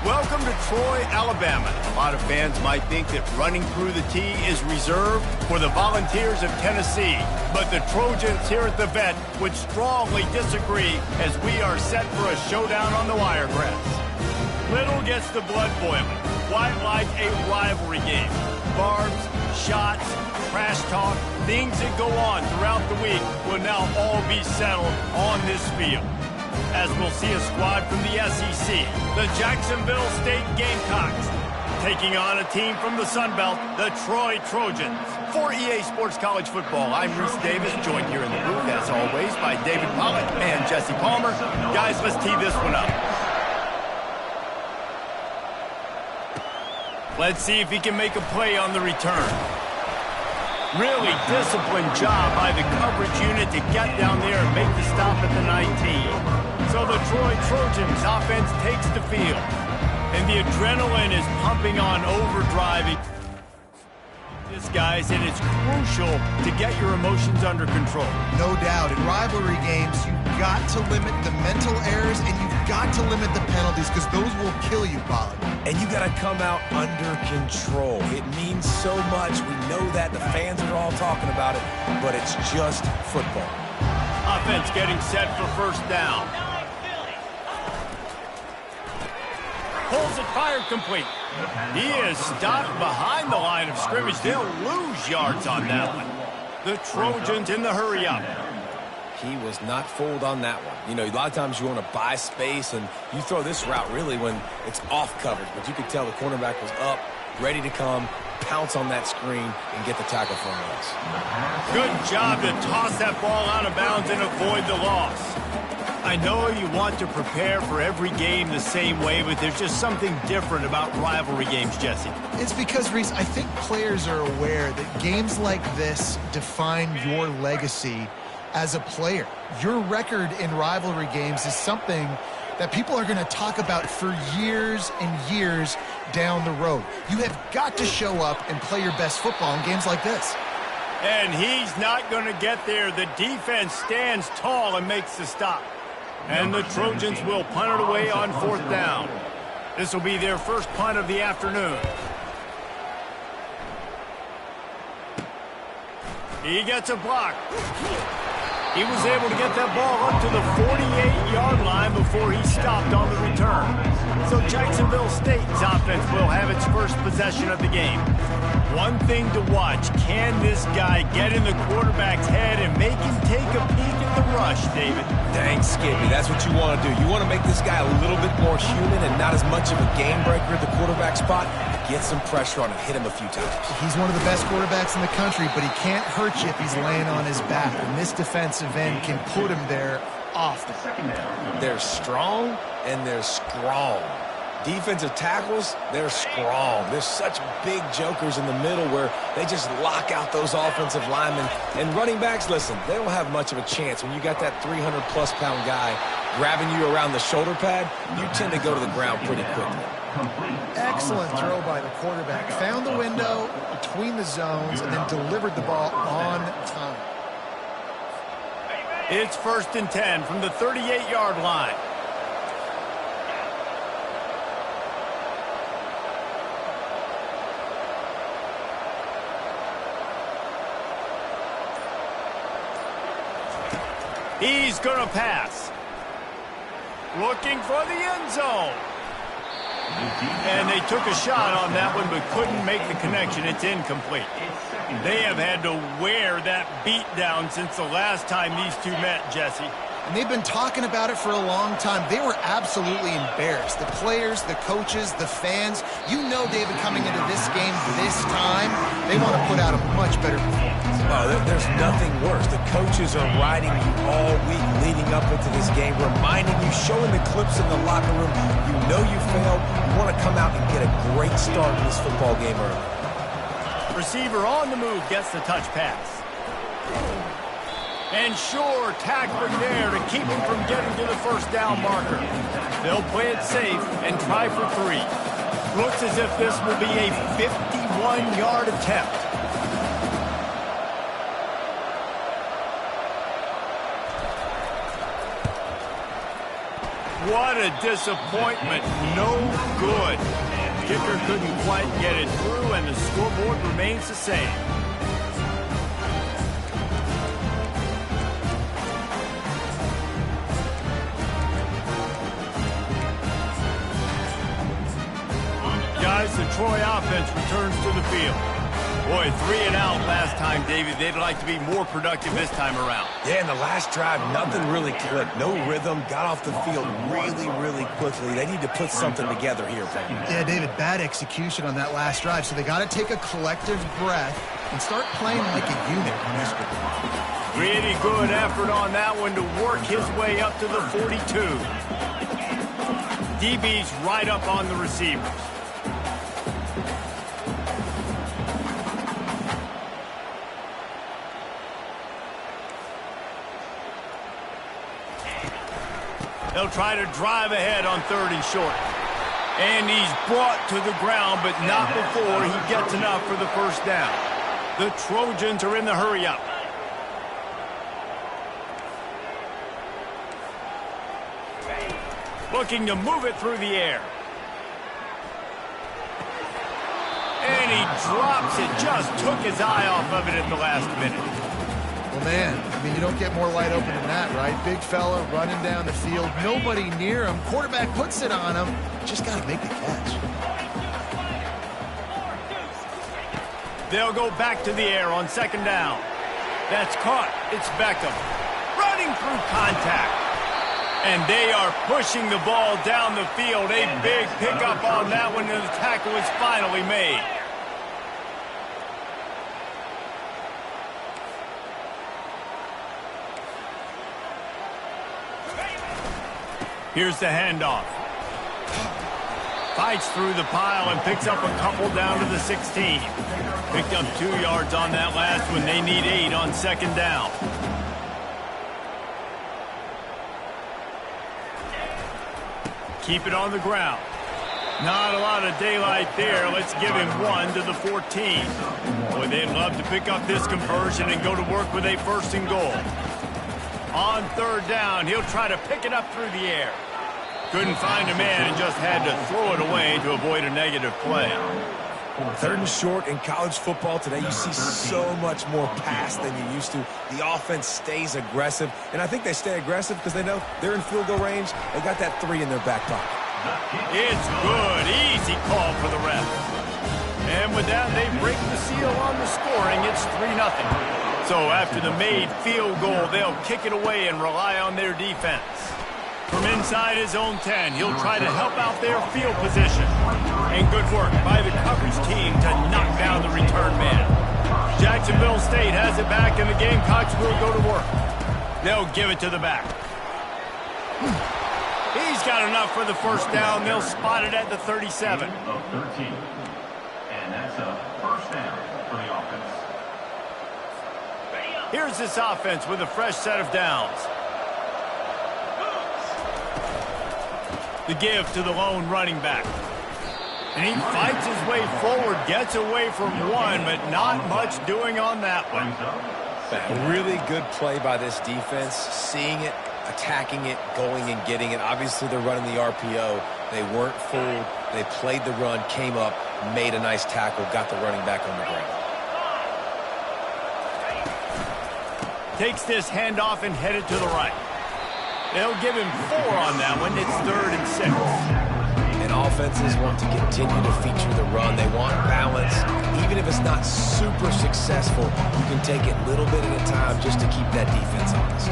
Welcome to Troy, Alabama. A lot of fans might think that running through the tee is reserved for the Volunteers of Tennessee. But the Trojans here at the Vet would strongly disagree as we are set for a showdown on the wiregrass. Little gets the blood boiling, quite like a rivalry game. Barbs, shots, trash talk, things that go on throughout the week will now all be settled on this field. As we'll see a squad from the SEC, the Jacksonville State Gamecocks, taking on a team from the Sun Belt, the Troy Trojans. For EA Sports College Football, I'm Reese Davis, joined here in the booth, as always, by David Pollock and Jesse Palmer. Guys, let's tee this one up. Let's see if he can make a play on the return. Really disciplined job by the coverage unit to get down there and make the stop at the 19. So the Troy Trojans offense takes the field. And the adrenaline is pumping on overdrive. This, guys, and it's crucial to get your emotions under control. No doubt. In rivalry games, you've got to limit the mental errors and you've got to limit the penalties because those will kill you, Pollard. And you got to come out under control. It means so much. We know that. The fans are all talking about it, but it's just football. Offense getting set for first down. Pulls it, fired complete. He is stopped behind the line of scrimmage. They'll lose yards on that one. The Trojans in the hurry up. He was not fooled on that one. You know, a lot of times you want to buy space, and you throw this route really when it's off coverage. But you could tell the cornerback was up, ready to come, pounce on that screen, and get the tackle for a loss. Good job to toss that ball out of bounds and avoid the loss. I know you want to prepare for every game the same way, but there's just something different about rivalry games, Jesse. It's because, Reese, I think players are aware that games like this define your legacy as a player. Your record in rivalry games is something that people are going to talk about for years and years down the road. You have got to show up and play your best football in games like this. And he's not going to get there. The defense stands tall and makes the stop. And the Trojans will punt it away on fourth down. This will be their first punt of the afternoon. He gets a block. He was able to get that ball up to the 48-yard line before he stopped on the return. So Jacksonville State's offense will have its first possession of the game. One thing to watch, can this guy get in the quarterback's head and make him take a peek at the rush, David? Dang, Skippy, that's what you want to do. You want to make this guy a little bit more human and not as much of a game breaker at the quarterback spot. Get some pressure on him, hit him a few times. He's one of the best quarterbacks in the country, but he can't hurt you if he's laying on his back. And this defensive end can put him there often. They're strong and they're strong. Defensive tackles, they're strong. There's such big jokers in the middle where they just lock out those offensive linemen. And running backs, listen, they don't have much of a chance. When you got that 300-plus pound guy grabbing you around the shoulder pad, you tend to go to the ground pretty quickly. Excellent throw by the quarterback. Found the window between the zones and then delivered the ball on time. It's 1st and 10 from the 38-yard line. He's going to pass. Looking for the end zone. And they took a shot on that one but couldn't make the connection. It's incomplete. They have had to wear that beat down since the last time these two met, Jesse. And they've been talking about it for a long time. They were absolutely embarrassed. The players, the coaches, the fans. You know, David, coming into this game this time, they want to put out a much better performance. Oh, there's nothing worse. The coaches are riding you all week leading up into this game, reminding you, showing the clips in the locker room. You know you failed. You want to come out and get a great start in this football game early. Receiver on the move gets the touch pass. And sure, tackling there to keep him from getting to the first down marker. They'll play it safe and try for 3. Looks as if this will be a 51-yard attempt. What a disappointment. No good. Kicker couldn't quite get it through, and the scoreboard remains the same. Guys, the Troy offense returns to the field. Boy, 3 and out last time, David. They'd like to be more productive this time around. Yeah, in the last drive, nothing really clicked. No rhythm, got off the field really, really quickly. They need to put something together here, Payne. Yeah, David, bad execution on that last drive, so they got to take a collective breath and start playing like a unit on this one. Really good effort on that one to work his way up to the 42. DB's right up on the receivers. They'll try to drive ahead on 3rd and short. And he's brought to the ground, but not before he gets enough for the first down. The Trojans are in the hurry-up. Looking to move it through the air. And he drops it. Just took his eye off of it at the last minute. Well, man, I mean, you don't get more wide open than that, right? Big fella running down the field, nobody near him. Quarterback puts it on him. Just got to make the catch. They'll go back to the air on 2nd down. That's caught. It's Beckham. Running through contact. And they are pushing the ball down the field. A big pickup on that one, and the tackle is finally made. Here's the handoff. Fights through the pile and picks up a couple down to the 16. Picked up 2 yards on that last one. They need 8 on 2nd down. Keep it on the ground. Not a lot of daylight there. Let's give him 1 to the 14. Boy, they'd love to pick up this conversion and go to work with a 1st and goal. On 3rd down, he'll try to pick it up through the air. Couldn't find a man and just had to throw it away to avoid a negative play. 3rd and short in college football today, you see so much more pass than you used to. The offense stays aggressive, and I think they stay aggressive because they know they're in field goal range. They got that 3 in their back pocket. It's good. Easy call for the ref. And with that, they break the seal on the scoring. It's 3-0. So after the made field goal, they'll kick it away and rely on their defense. From inside his own 10, he'll try to help out their field position. And good work by the coverage team to knock down the return man. Jacksonville State has it back, and the Gamecocks will go to work. They'll give it to the back. He's got enough for the first down. They'll spot it at the 37. And that's a first down for the offense. Here's this offense with a fresh set of downs. The give to the lone running back. And he fights his way forward, gets away from one, but not much doing on that one. A really good play by this defense, seeing it, attacking it, going and getting it. Obviously, they're running the RPO. They weren't fooled. They played the run, came up, made a nice tackle, got the running back on the ground. Takes this handoff and headed to the right. They'll give him 4 on that one. It's 3rd and 6. And offenses want to continue to feature the run. They want balance. Even if it's not super successful, you can take it a little bit at a time just to keep that defense honest.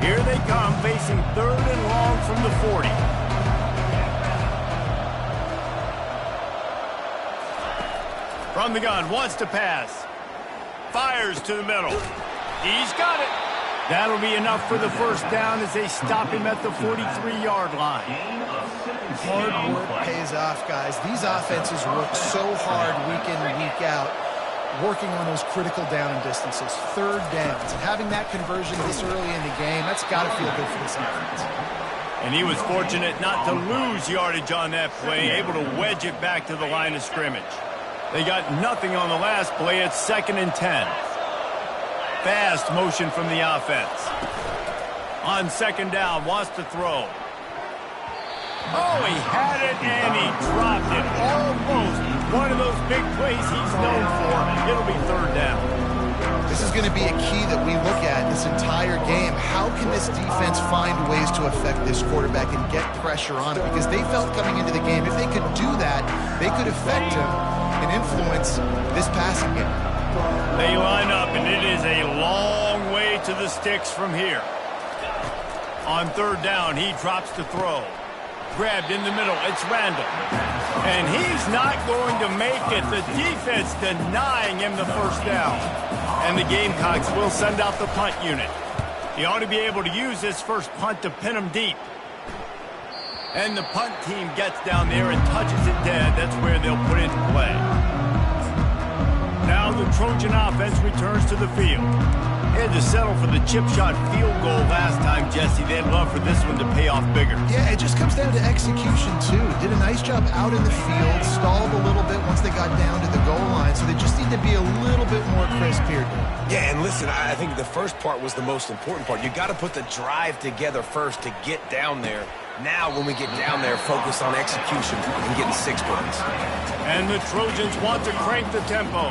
Here they come, facing 3rd and long from the 40. From the gun, wants to pass. Fires to the middle. He's got it. That'll be enough for the first down as they stop him at the 43-yard line. Hard work pays off, guys. These offenses work so hard week in and week out, working on those critical down and distances, 3rd downs. And having that conversion this early in the game, that's got to feel good for this offense. And he was fortunate not to lose yardage on that play, able to wedge it back to the line of scrimmage. They got nothing on the last play. It's 2nd and 10. Fast motion from the offense. On 2nd down, wants to throw. Oh, he had it and he dropped it. Almost one of those big plays he's known for. It'll be 3rd down. This is going to be a key that we look at this entire game. How can this defense find ways to affect this quarterback and get pressure on him? Because they felt coming into the game, if they could do that, they could affect him and influence this passing game. They line up, and it is a long way to the sticks from here. On 3rd down, he drops to throw. Grabbed in the middle, it's Randall. And he's not going to make it. The defense denying him the 1st down. And the Gamecocks will send out the punt unit. He ought to be able to use this first punt to pin him deep. And the punt team gets down there and touches it dead. That's where they'll put it in play. Now the Trojan offense returns to the field. They had to settle for the chip shot field goal last time, Jesse. They'd love for this one to pay off bigger. Yeah, it just comes down to execution, too. Did a nice job out in the field, stalled a little bit once they got down to the goal line, so they just need to be a little bit more crisp here. Yeah, and listen, I think the first part was the most important part. You got to put the drive together first to get down there. Now, when we get down there, focus on execution and getting 6 points. And the Trojans want to crank the tempo.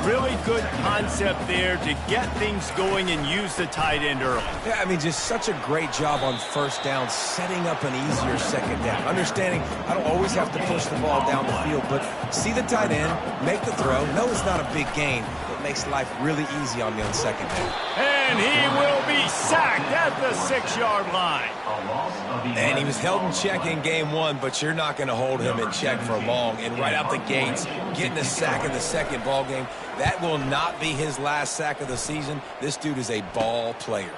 Really good concept there to get things going and use the tight end early. Yeah, I mean, just such a great job on 1st down, setting up an easier 2nd down. Understanding I don't always have to push the ball down the field, but see the tight end, make the throw. No, it's not a big gain. It makes life really easy on me on 2nd down. And he will be sacked at the 6-yard line. And he was held in check in game 1, but you're not going to hold him in check for long. And right out the gates, getting a sack in the 2nd ball game, that will not be his last sack of the season. This dude is a ball player.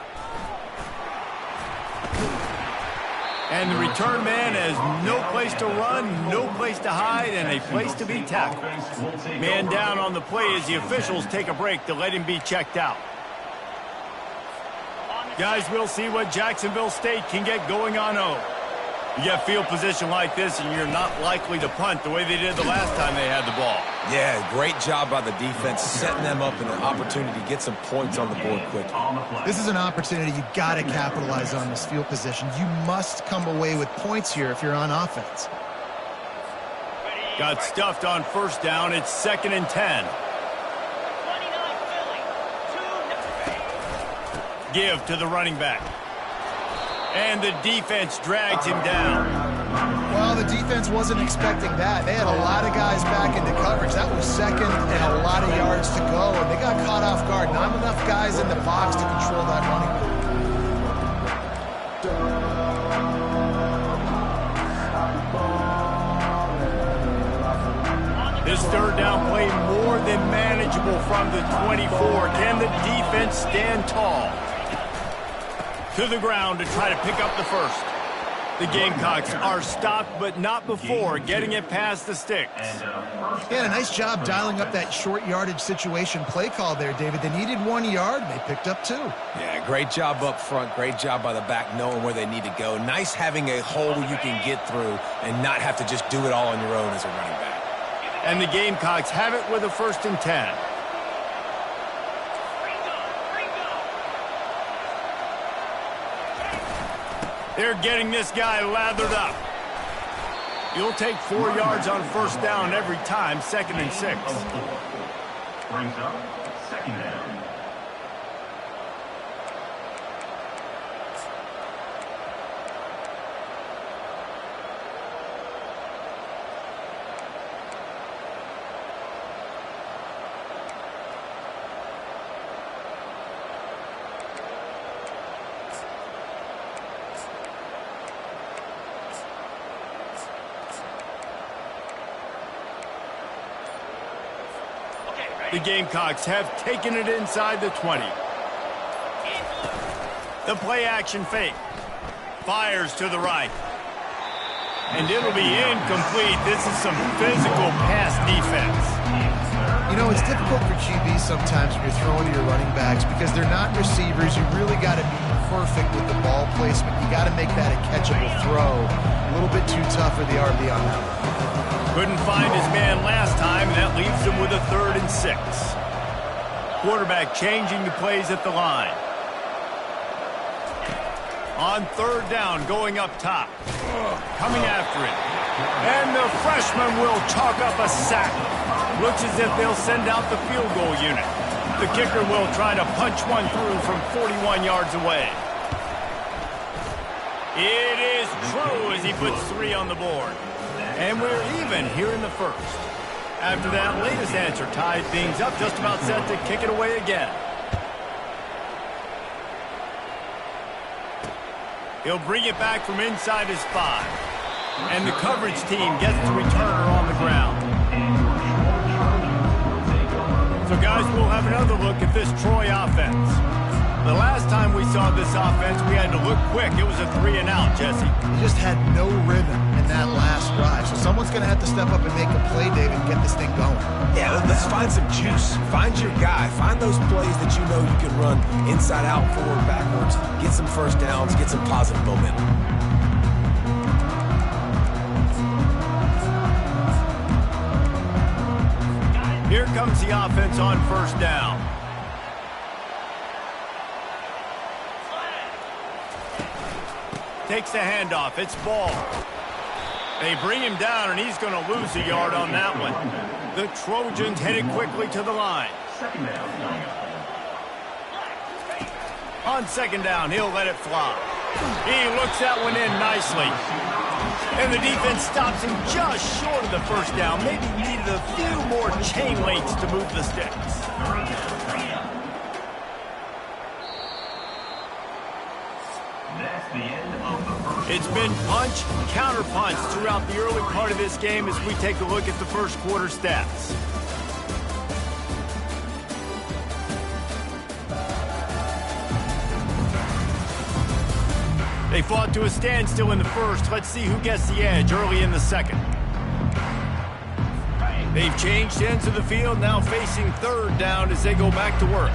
And the return man has no place to run, no place to hide, and a place to be tackled. Man down on the play as the officials take a break to let him be checked out. Guys, we'll see what Jacksonville State can get going on O. You get field position like this, and you're not likely to punt the way they did the last time they had the ball. Yeah, great job by the defense, setting them up in an opportunity to get some points on the board quickly. This is an opportunity you got to capitalize on this field position. You must come away with points here if you're on offense. Got stuffed on 1st down. It's 2nd and 10. Give to the running back. And the defense drags him down. Well, the defense wasn't expecting that. They had a lot of guys back into coverage. That was 2nd and a lot of yards to go, and they got caught off guard. Not enough guys in the box to control that running play. This 3rd down play more than manageable from the 24. Can the defense stand tall? To the ground to try to pick up the 1st. The Gamecocks are stopped, but not before getting it past the sticks. Yeah, a nice job dialing up that short yardage situation play call there, David. They needed 1 yard, and they picked up 2. Yeah, great job up front. Great job by the back knowing where they need to go. Nice having a hole you can get through and not have to just do it all on your own as a running back. And the Gamecocks have it with a 1st and 10. They're getting this guy lathered up. You'll take 4 yards on 1st down every time, 2nd and 6. Brings up 2nd down. The Gamecocks have taken it inside the 20. The play action fake. Fires to the right. And it'll be incomplete. This is some physical pass defense. You You know, it's difficult for QBs sometimes when you're throwing to your running backs because they're not receivers. You really got to be perfect with the ball placement. You got to make that a catchable throw. A little bit too tough for the RB on that one. Couldn't find his man last time, and that leaves him with a 3rd and 6. Quarterback changing the plays at the line. On 3rd down, going up top. Coming after it. And the freshman will chalk up a sack. Looks as if they'll send out the field goal unit. The kicker will try to punch one through from 41 yards away. It is true as he puts 3 on the board. And we're even here in the 1st. After that latest answer tied things up, just about set to kick it away again. He'll bring it back from inside his 5. And the coverage team gets the returner on the ground. So, guys, we'll have another look at this Troy offense. The last time we saw this offense, we had to look quick. It was a 3-and-out, Jesse. He just had no rhythm in that last drive. So someone's going to have to step up and make a play, David, and get this thing going. Yeah, let's find some juice. Find your guy. Find those plays that you know you can run inside out, forward, backwards. Get some first downs. Get some positive momentum. Here comes the offense on 1st down. Takes the handoff. It's ball. They bring him down, and he's going to lose a yard on that one. The Trojans headed quickly to the line. On 2nd down, he'll let it fly. He looks that one in nicely. And the defense stops him just short of the 1st down. Maybe needed a few more chain links to move the sticks. It's been punch, counter punch throughout the early part of this game as we take a look at the 1st quarter stats. They fought to a standstill in the 1st. Let's see who gets the edge early in the 2nd. They've changed ends of the field, now facing 3rd down as they go back to work.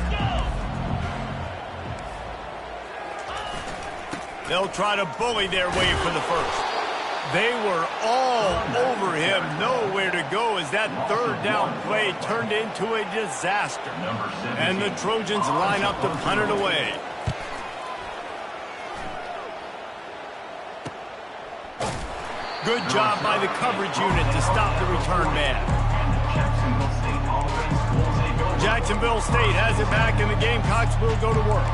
They'll try to bully their way for the 1st. They were all over him, nowhere to go as that 3rd down play turned into a disaster. And the Trojans line up to punt it away. Good job by the coverage unit to stop the return man. Jacksonville State has it back, and the Gamecocks will go to work.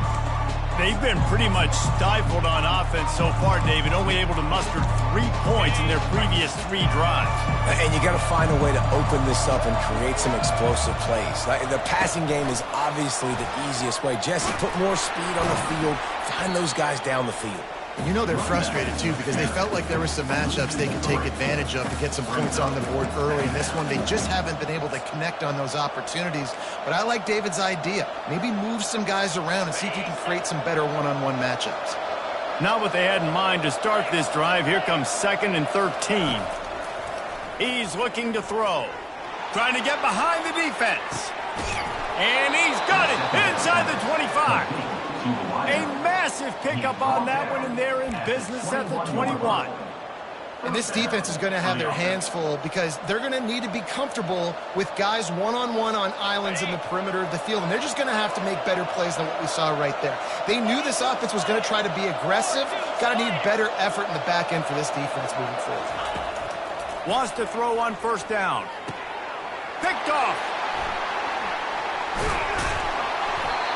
They've been pretty much stifled on offense so far, David, only able to muster 3 points in their previous 3 drives. And you got to find a way to open this up and create some explosive plays. The passing game is obviously the easiest way. Jesse, put more speed on the field. Find those guys down the field. You know they're frustrated, too, because they felt like there were some matchups they could take advantage of to get some points on the board early. In this one, they just haven't been able to connect on those opportunities. But I like David's idea. Maybe move some guys around and see if you can create some better one-on-one matchups. Not what they had in mind to start this drive. Here comes 2nd and 13. He's looking to throw. Trying to get behind the defense. And he's got it inside the 25. A massive pickup on that one, and they're in business at the 21. And this defense is going to have their hands full because they're going to need to be comfortable with guys one-on-one on islands in the perimeter of the field, and they're just going to have to make better plays than what we saw right there. They knew this offense was going to try to be aggressive. Got to need better effort in the back end for this defense moving forward. Wants to throw on 1st down. Picked off.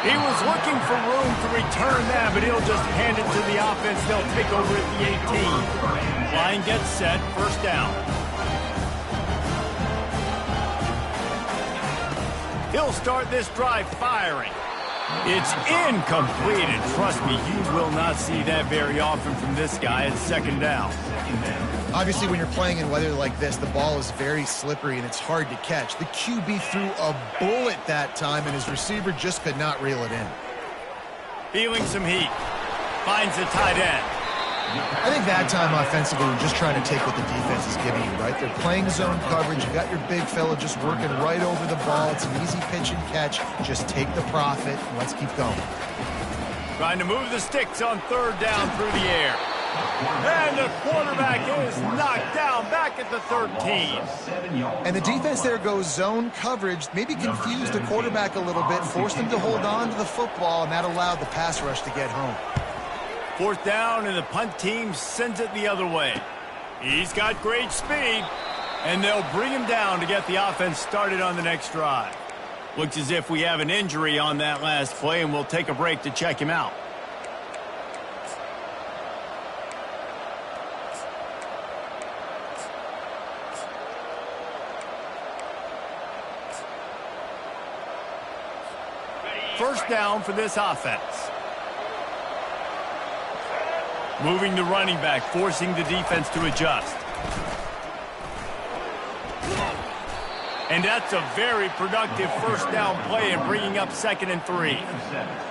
He was looking for room to return that, but he'll just hand it to the offense. They'll take over at the 18. Line gets set, 1st down. He'll start this drive firing. It's incomplete, and trust me, you will not see that very often from this guy at 2nd down. Obviously, when you're playing in weather like this, the ball is very slippery and it's hard to catch. The QB threw a bullet that time, and his receiver just could not reel it in. Feeling some heat. Finds the tight end. I think that time offensively, we're just trying to take what the defense is giving you, right? They're playing zone coverage. You got your big fella just working right over the ball. It's an easy pitch and catch. Just take the profit, and let's keep going. Trying to move the sticks on third down through the air. And the quarterback is knocked down back at the 13. And the defense there goes zone coverage, maybe confused the quarterback a little bit, forced him to hold on to the football, and that allowed the pass rush to get home. Fourth down, and the punt team sends it the other way. He's got great speed, and they'll bring him down to get the offense started on the next drive. Looks as if we have an injury on that last play, and we'll take a break to check him out. First down for this offense. Moving the running back, forcing the defense to adjust. And that's a very productive first down play and bringing up 2nd and 3.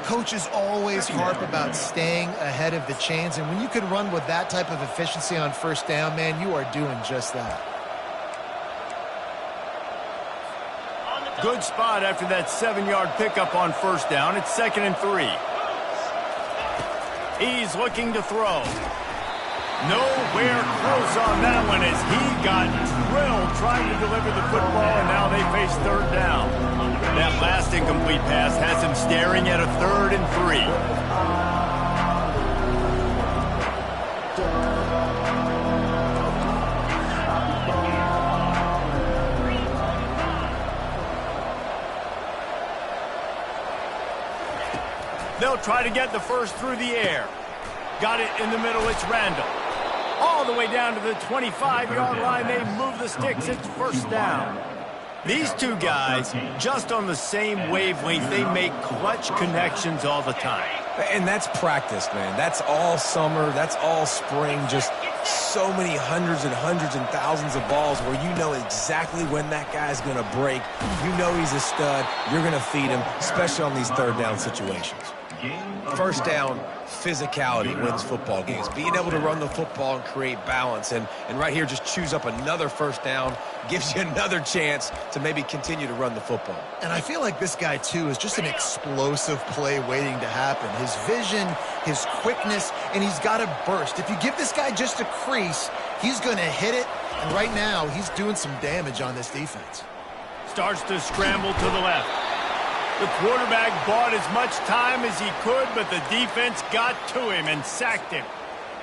Coaches always harp about staying ahead of the chains, and when you can run with that type of efficiency on first down, man, you are doing just that. Good spot after that 7-yard pickup on first down. It's 2nd and 3. He's looking to throw. Nowhere close on that one as he got drilled trying to deliver the football, and now they face third down. That last incomplete pass has him staring at a 3rd and 3. They'll try to get the first through the air. Got it in the middle. It's Randall. All the way down to the 25-yard line. They move the sticks. It's first down. These two guys, just on the same wavelength, they make clutch connections all the time. And that's practice, man. That's all summer. That's all spring. Just so many hundreds and thousands of balls where you know exactly when that guy's going to break. You know he's a stud. You're going to feed him, especially on these third down situations. First down, physicality wins football games. Being able to run the football and create balance. And right here, just choose up another first down, gives you another chance to maybe continue to run the football. And I feel like this guy, too, is just an explosive play waiting to happen. His vision, his quickness, and he's got a burst. If you give this guy just a crease, he's going to hit it. And right now, he's doing some damage on this defense. Starts to scramble to the left. The quarterback bought as much time as he could, but the defense got to him and sacked him.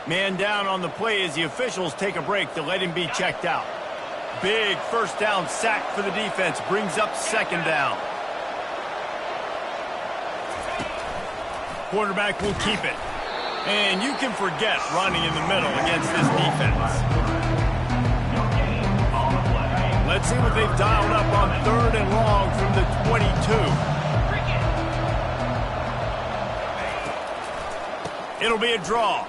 Man down on the play as the officials take a break to let him be checked out. Big first down sack for the defense, brings up 2nd down. Quarterback will keep it. And you can forget running in the middle against this defense. Let's see what they've dialed up on 3rd and long from the 22. It'll be a draw.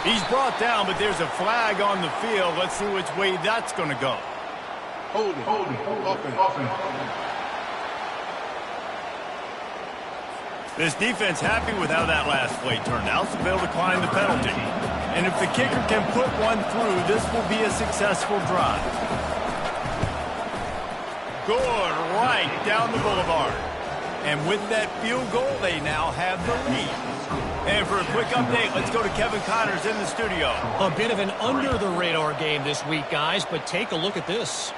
He's brought down, but there's a flag on the field. Let's see which way that's going to go. Holding. This defense happy with how that last play turned out, so they'll decline the penalty. And if the kicker can put one through, this will be a successful drive. Good, right down the boulevard. And with that field goal, they now have the lead. And for a quick update, let's go to Kevin Connors in the studio. A bit of an under-the-radar game this week, guys, but take a look at this.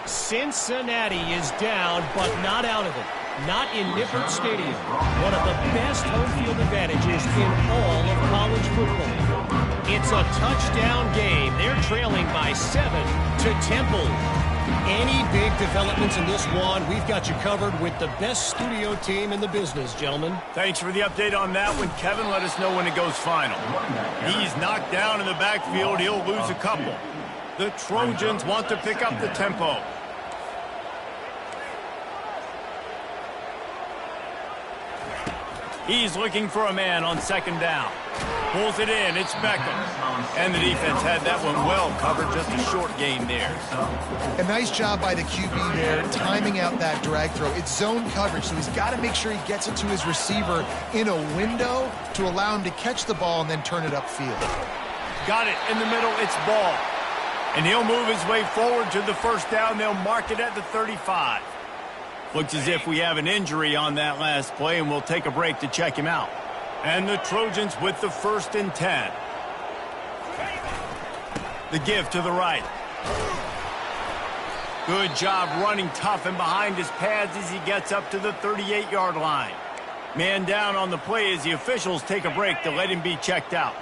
Cincinnati is down, but not out of it. Not in Nippert Stadium. One of the best home field advantages in all of college football. It's a touchdown game. They're trailing by 7 to Temple. Any big developments in this one, we've got you covered with the best studio team in the business, gentlemen. Thanks for the update on that one, Kevin. Let us know when it goes final. He's knocked down in the backfield. He'll lose a couple. The Trojans want to pick up the tempo. He's looking for a man on second down. Pulls it in. It's Beckham. And the defense had that one well covered. Just a short gain there. A nice job by the QB there, timing out that drag throw. It's zone coverage, so he's got to make sure he gets it to his receiver in a window to allow him to catch the ball and then turn it upfield. Got it in the middle. It's ball. And he'll move his way forward to the first down. They'll mark it at the 35. Looks as if we have an injury on that last play, and we'll take a break to check him out. And the Trojans with the 1st and 10. The give to the right. Good job running tough and behind his pads as he gets up to the 38-yard line. Man down on the play as the officials take a break to let him be checked out.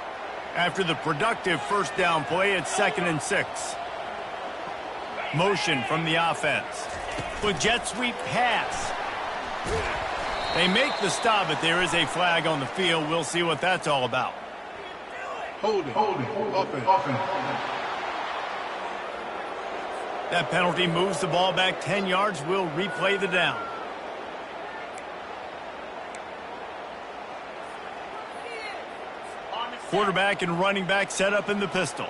After the productive first down play, it's 2nd and 6. Motion from the offense. With jet sweep pass. They make the stop, but there is a flag on the field. We'll see what that's all about. Holding. Offense. That penalty moves the ball back 10 yards. We'll replay the down. Quarterback and running back set up in the pistol.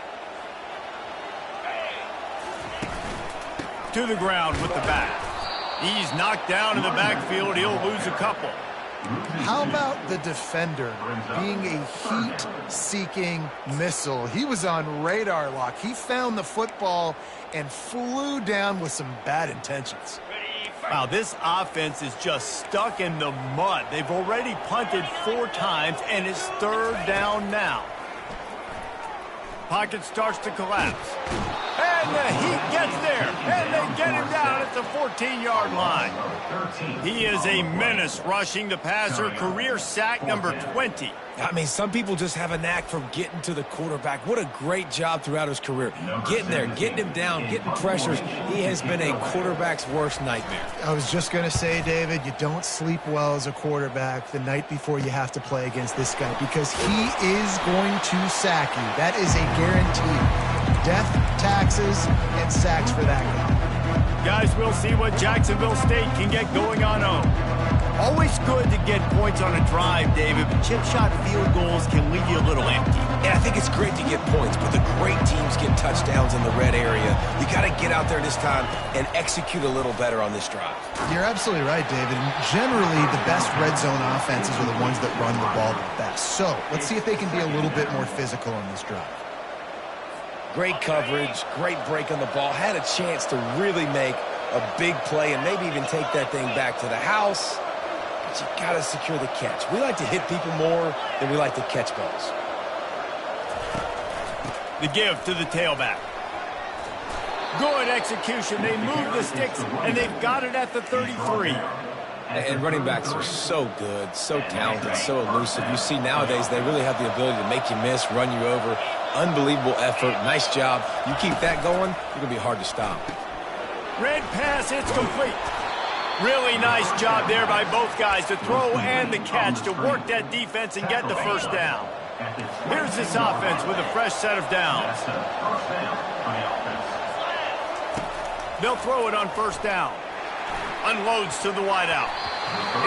To the ground with the back. He's knocked down in the backfield. He'll lose a couple. How about the defender being a heat-seeking missile? He was on radar lock. He found the football and flew down with some bad intentions. Wow, this offense is just stuck in the mud. They've already punted 4 times, and it's 3rd down now. Pocket starts to collapse. And the heat gets there, and they get him down at the 14-yard line. He is a menace rushing the passer, career sack number 20. I mean, some people just have a knack for getting to the quarterback. What a great job throughout his career. Getting there, getting him down, getting pressures. He has been a quarterback's worst nightmare. I was just going to say, David, you don't sleep well as a quarterback the night before you have to play against this guy because he is going to sack you. That is a guarantee. Death, taxes, and sacks for that guy. Guys, we'll see what Jacksonville State can get going on home. Always good to get points on a drive, David, but chip shot field goals can leave you a little empty. And I think it's great to get points, but the great teams get touchdowns in the red area. You got to get out there this time and execute a little better on this drive. You're absolutely right, David. Generally, the best red zone offenses are the ones that run the ball the best. So let's see if they can be a little bit more physical on this drive. Great coverage, great break on the ball. Had a chance to really make a big play and maybe even take that thing back to the house. But you got to secure the catch. We like to hit people more than we like to catch balls. The give to the tailback. Good execution. They move the sticks, and they've got it at the 33. And running backs are so good, so talented, so elusive. You see nowadays they really have the ability to make you miss, run you over. Unbelievable effort. Nice job. You keep that going, you're going to be hard to stop. Red pass, it's complete. Really nice job there by both guys to throw and the catch to work that defense and get the first down. Here's this offense with a fresh set of downs. They'll throw it on first down. Unloads to the wideout.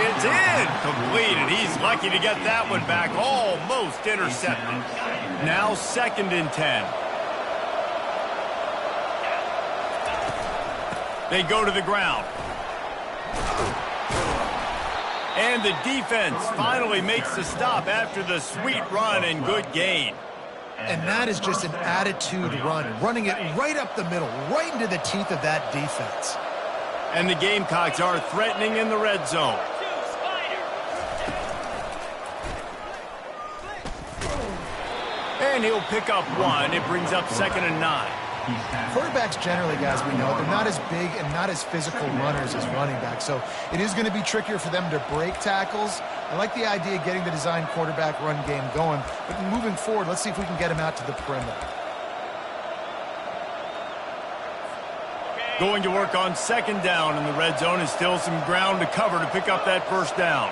It's incomplete, and he's lucky to get that one back. Almost intercepted. Now 2nd and 10. They go to the ground. And the defense finally makes the stop after the sweet run and good gain. And that is just an attitude run, running it right up the middle, right into the teeth of that defense. And the Gamecocks are threatening in the red zone. And he'll pick up 1. It brings up 2nd and 9. Quarterbacks generally, guys, we know, they're not as big and not as physical runners as running backs. So it is going to be trickier for them to break tackles. I like the idea of getting the design quarterback run game going. But moving forward, let's see if we can get him out to the perimeter. Going to work on 2nd down in the red zone, and still some ground to cover to pick up that first down.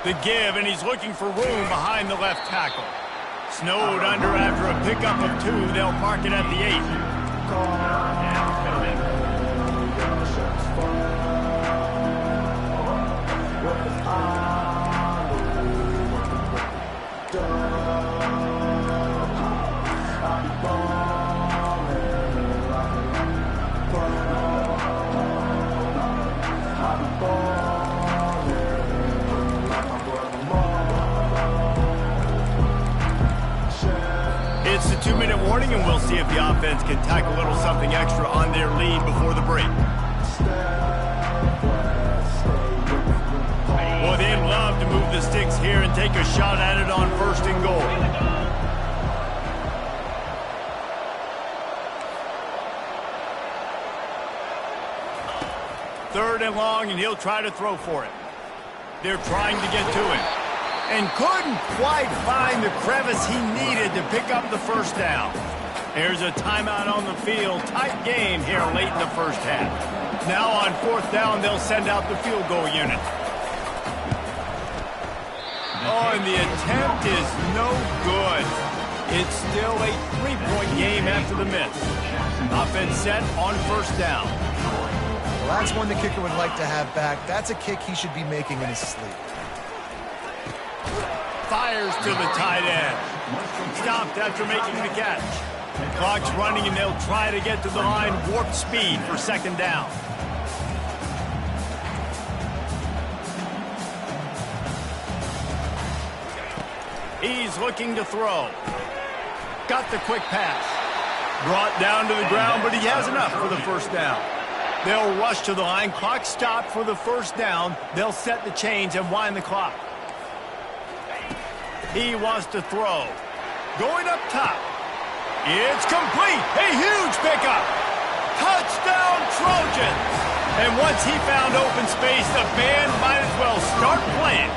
The give, and he's looking for room behind the left tackle. Snowed under after a pickup of 2. They'll mark it at the 8. going, and we'll see if the offense can tack a little something extra on their lead before the break. Well, they'd love to move the sticks here and take a shot at it on 1st and goal. Third and long, and he'll try to throw for it. They're trying to get to him. And couldn't quite find the crevice he needed to pick up the first down. There's a timeout on the field. Tight game here late in the first half. Now on 4th down, they'll send out the field goal unit. Oh, and the attempt is no good. It's still a 3-point game after the miss. Offense set on 1st down. Well, that's one the kicker would like to have back. That's a kick he should be making in his sleep. Fires to the tight end. Stopped after making the catch. Clock's running, and they'll try to get to the line. Warp speed for 2nd down. He's looking to throw. Got the quick pass. Brought down to the ground, but he has enough for the 1st down. They'll rush to the line. Clock stopped for the 1st down. They'll set the chains and wind the clock. He wants to throw. Going up top. It's complete. A huge pickup. Touchdown, Trojans. And once he found open space, the band might as well start playing.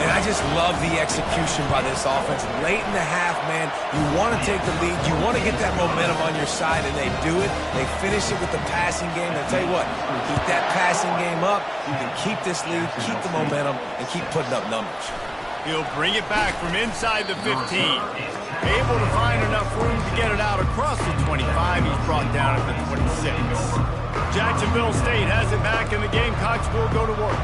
And I just love the execution by this offense. Late in the half, man, you want to take the lead. You want to get that momentum on your side, and they do it. They finish it with the passing game. And I'll tell you what, you keep that passing game up, you can keep this lead, keep the momentum, and keep putting up numbers. He'll bring it back from inside the 15. Able to find enough room to get it out across the 25. He's brought down at the 26. Jacksonville State has it back, and the Gamecocks will go to work.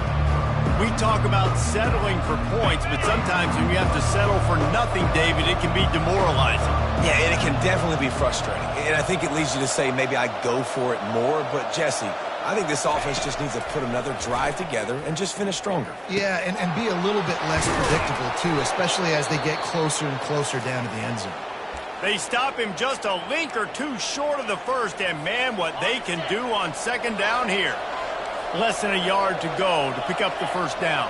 We talk about settling for points, but sometimes when you have to settle for nothing, David, it can be demoralizing. Yeah, and it can definitely be frustrating. And I think it leads you to say maybe I go for it more. But, Jesse, I think this offense just needs to put another drive together and just finish stronger. Yeah, and be a little bit less predictable, too, especially as they get closer and closer down to the end zone. They stop him just a link or two short of the 1st, and, man, what they can do on 2nd down here. Less than a yard to go to pick up the 1st down.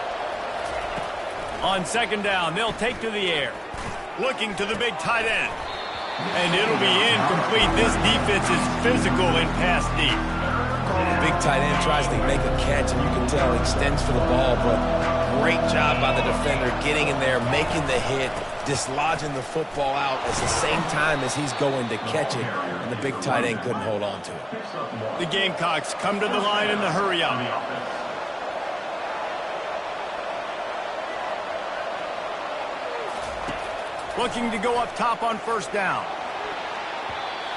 On 2nd down, they'll take to the air. Looking to the big tight end. And it'll be incomplete. This defense is physical in pass deep. Big tight end tries to make a catch, and you can tell he extends for the ball, but great job by the defender getting in there, making the hit, dislodging the football out at the same time as he's going to catch it, and the big tight end couldn't hold on to it. The Gamecocks come to the line in the hurry-up. Looking to go up top on 1st down.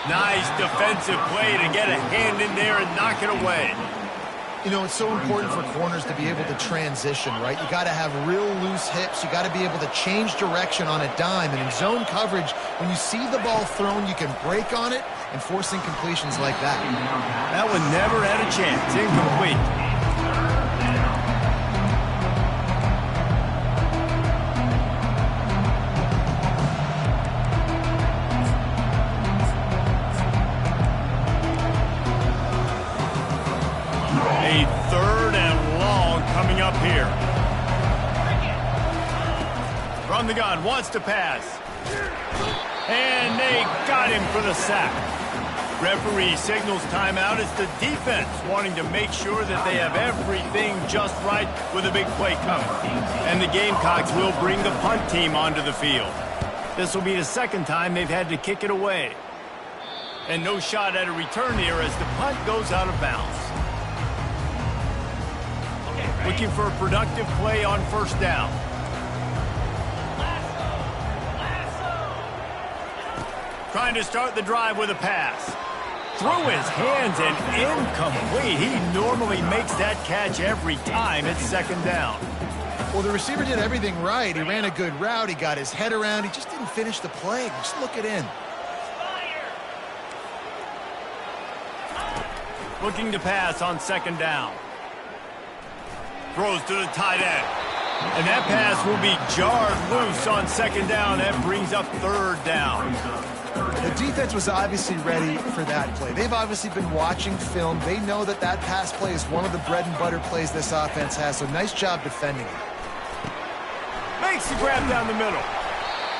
Nice defensive play to get a hand in there and knock it away. You know, it's so important for corners to be able to transition, right? You got to have real loose hips. You got to be able to change direction on a dime. And in zone coverage, when you see the ball thrown, you can break on it and force incompletions like that. That one never had a chance. Incomplete. A 3rd and long coming up here. From the gun, wants to pass. And they got him for the sack. Referee signals timeout. It's the defense wanting to make sure that they have everything just right with a big play coming. And the Gamecocks will bring the punt team onto the field. This will be the 2nd time they've had to kick it away. And no shot at a return here as the punt goes out of bounds. Looking for a productive play on 1st down. Trying to start the drive with a pass. Through his hands and incomplete. He normally makes that catch every time. It's 2nd down. Well, the receiver did everything right. He ran a good route. He got his head around. He just didn't finish the play. Just look it in. Looking to pass on 2nd down. Throws to the tight end. And that pass will be jarred loose on second down. That brings up third down. The defense was obviously ready for that play. They've obviously been watching film. They know that that pass play is one of the bread and butter plays this offense has, so nice job defending it. Makes the grab down the middle.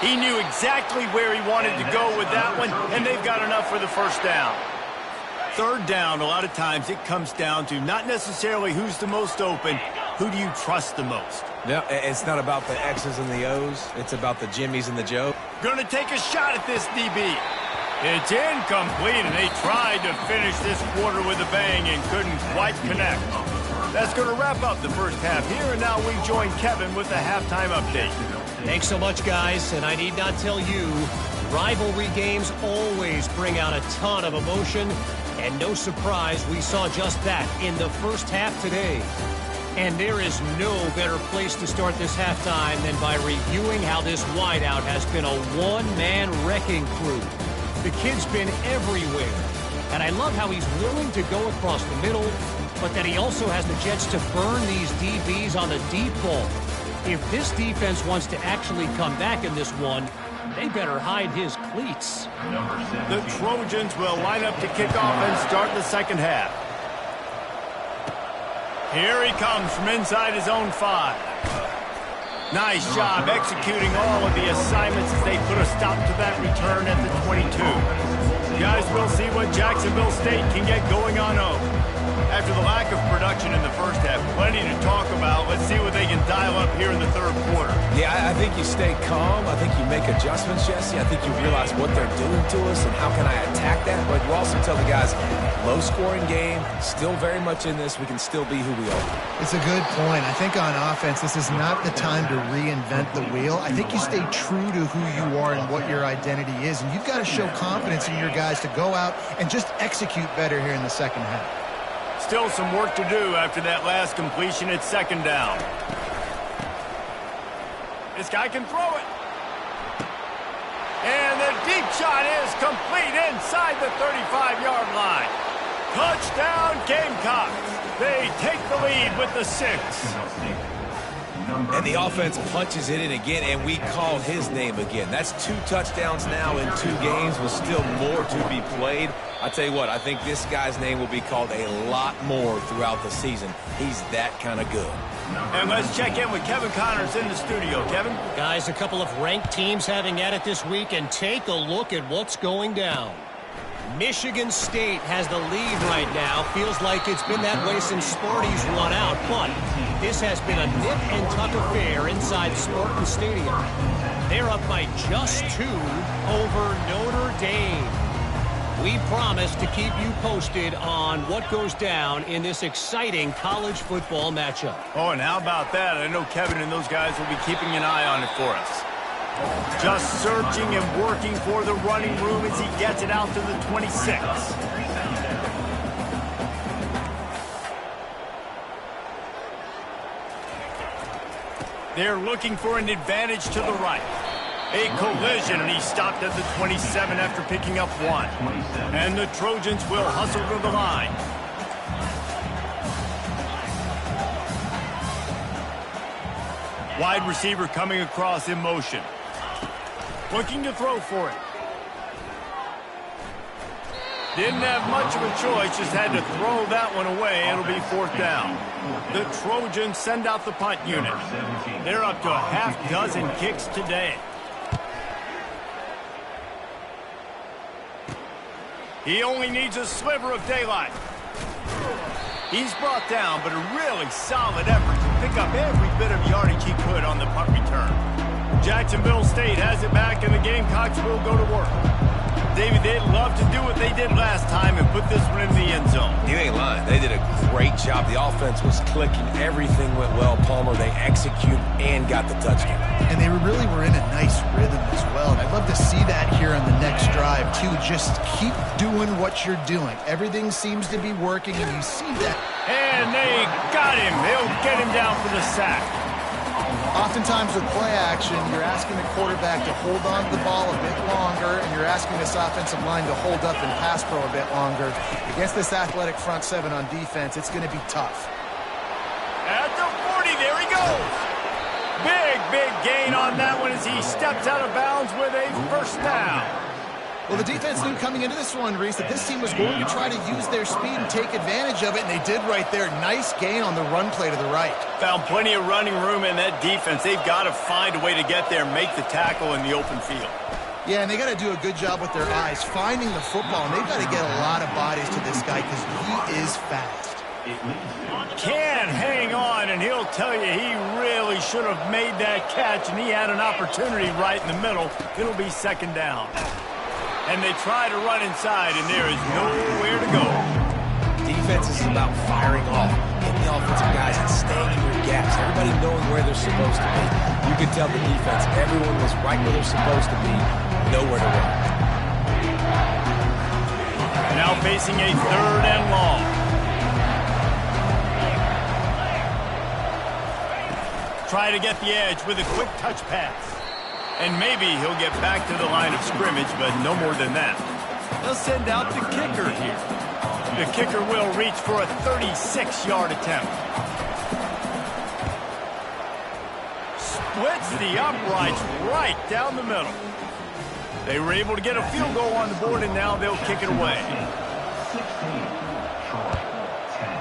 He knew exactly where he wanted to go with that one, and they've got enough for the first down. Third down, a lot of times it comes down to not necessarily who's the most open, who do you trust the most? No, it's not about the X's and the O's. It's about the Jimmies and the Joe. Going to take a shot at this DB. It's incomplete, and they tried to finish this quarter with a bang and couldn't quite connect. That's going to wrap up the first half here, and now we join Kevin with the halftime update. Thanks so much, guys, and I need not tell you, rivalry games always bring out a ton of emotion, and no surprise we saw just that in the first half today. And there is no better place to start this halftime than by reviewing how this wideout has been a one-man wrecking crew. The kid's been everywhere, and I love how he's willing to go across the middle, but that he also has the jets to burn these DBs on the deep ball. If this defense wants to actually come back in this one, they better hide his cleats. The Trojans will line up to kick off and start the second half. Here he comes from inside his own 5. Nice job executing all of the assignments as they put a stop to that return at the 22. Guys, we'll see what Jacksonville State can get going on home. After the lack of production in the first half, plenty to talk about. Let's see what they can dial up here in the third quarter. Yeah, I think you stay calm. I think you make adjustments, Jesse. I think you realize what they're doing to us and how can I attack that. But you also tell the guys, low-scoring game, still very much in this. We can still be who we are. It's a good point. I think on offense, this is not the time to reinvent the wheel. I think you stay true to who you are and what your identity is. And you've got to show confidence in your guys to go out and just execute better here in the second half. Still some work to do after that last completion at second down. This guy can throw it. And the deep shot is complete inside the 35-yard line. Touchdown Gamecocks. They take the lead with the 6. And the offense punches it in again, and we call his name again. That's 2 touchdowns now in 2 games with still more to be played. I tell you what, I think this guy's name will be called a lot more throughout the season. He's that kind of good. And let's check in with Kevin Connors in the studio. Kevin? Guys, a couple of ranked teams having at it this week, and take a look at what's going down. Michigan State has the lead right now. Feels like it's been that way since Sparty's run out, but this has been a nip-and-tuck affair inside Spartan Stadium. They're up by just 2 over Notre Dame. We promise to keep you posted on what goes down in this exciting college football matchup. Oh, and how about that? I know Kevin and those guys will be keeping an eye on it for us. Just searching and working for the running room as he gets it out to the 26. They're looking for an advantage to the right. A collision, and he stopped at the 27 after picking up 1. And the Trojans will hustle to the line. Wide receiver coming across in motion. Looking to throw for it. Didn't have much of a choice, just had to throw that one away. It'll be 4th down. The Trojans send out the punt unit. They're up to a half-dozen kicks today. He only needs a sliver of daylight. He's brought down, but a really solid effort to pick up every bit of yardage he could on the punt return. Jacksonville State has it back, and the Gamecocks will go to work. David, they'd love to do what they did last time and put this one in the end zone. You ain't lying. They did a great job. The offense was clicking. Everything went well. Palmer, they executed and got the touchdown. And they really were in a nice rhythm as well. And I'd love to see that here on the next drive, too. Just keep doing what you're doing. Everything seems to be working, and you see that. And they got him. They'll get him down for the sack. Oftentimes with play action, you're asking the quarterback to hold on to the ball a bit longer, and you're asking this offensive line to hold up and pass pro a bit longer. Against this athletic front 7 on defense, it's going to be tough. At the 40, there he goes. Big gain on that one as he steps out of bounds with a first down. Well, the defense knew coming into this one, Reese, that this team was going to try to use their speed and take advantage of it, and they did right there. Nice gain on the run play to the right. Found plenty of running room in that defense. They've got to find a way to get there and make the tackle in the open field. Yeah, and they got to do a good job with their eyes, finding the football, and they've got to get a lot of bodies to this guy because he is fast. Can't hang on, and he'll tell you he really should have made that catch, and he had an opportunity right in the middle. It'll be second down. And they try to run inside, and there is nowhere to go. Defense is about firing off, hitting the offensive guys and staying in your gaps. Everybody knowing where they're supposed to be. You can tell the defense, everyone was right where they're supposed to be, nowhere to run. Now facing a third and long. Try to get the edge with a quick touch pass. And maybe he'll get back to the line of scrimmage, but no more than that. They'll send out the kicker here. The kicker will reach for a 36-yard attempt. Splits the uprights right down the middle. They were able to get a field goal on the board, and now they'll kick it away. 16, short, 10.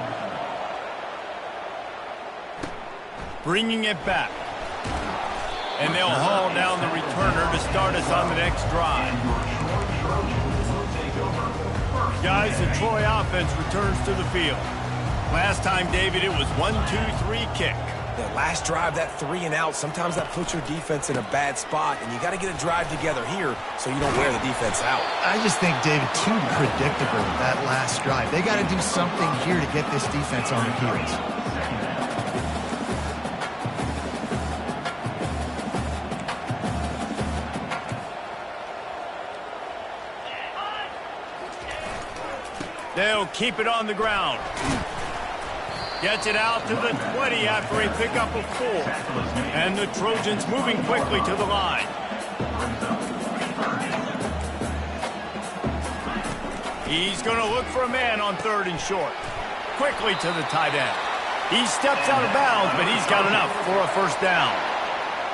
Bringing it back. And they'll haul down the returner to start us on the next drive. Guys, the Troy offense returns to the field. Last time, David, it was 1-2-3 kick. The last drive, that 3 and out, sometimes that puts your defense in a bad spot, and you got to get a drive together here so you don't wear the defense out. I just think, David, too predictable that last drive. They got to do something here to get this defense on their heels. They'll keep it on the ground. Gets it out to the 20 after a pickup of 4. And the Trojans moving quickly to the line. He's going to look for a man on 3rd and short. Quickly to the tight end. He steps out of bounds, but he's got enough for a first down.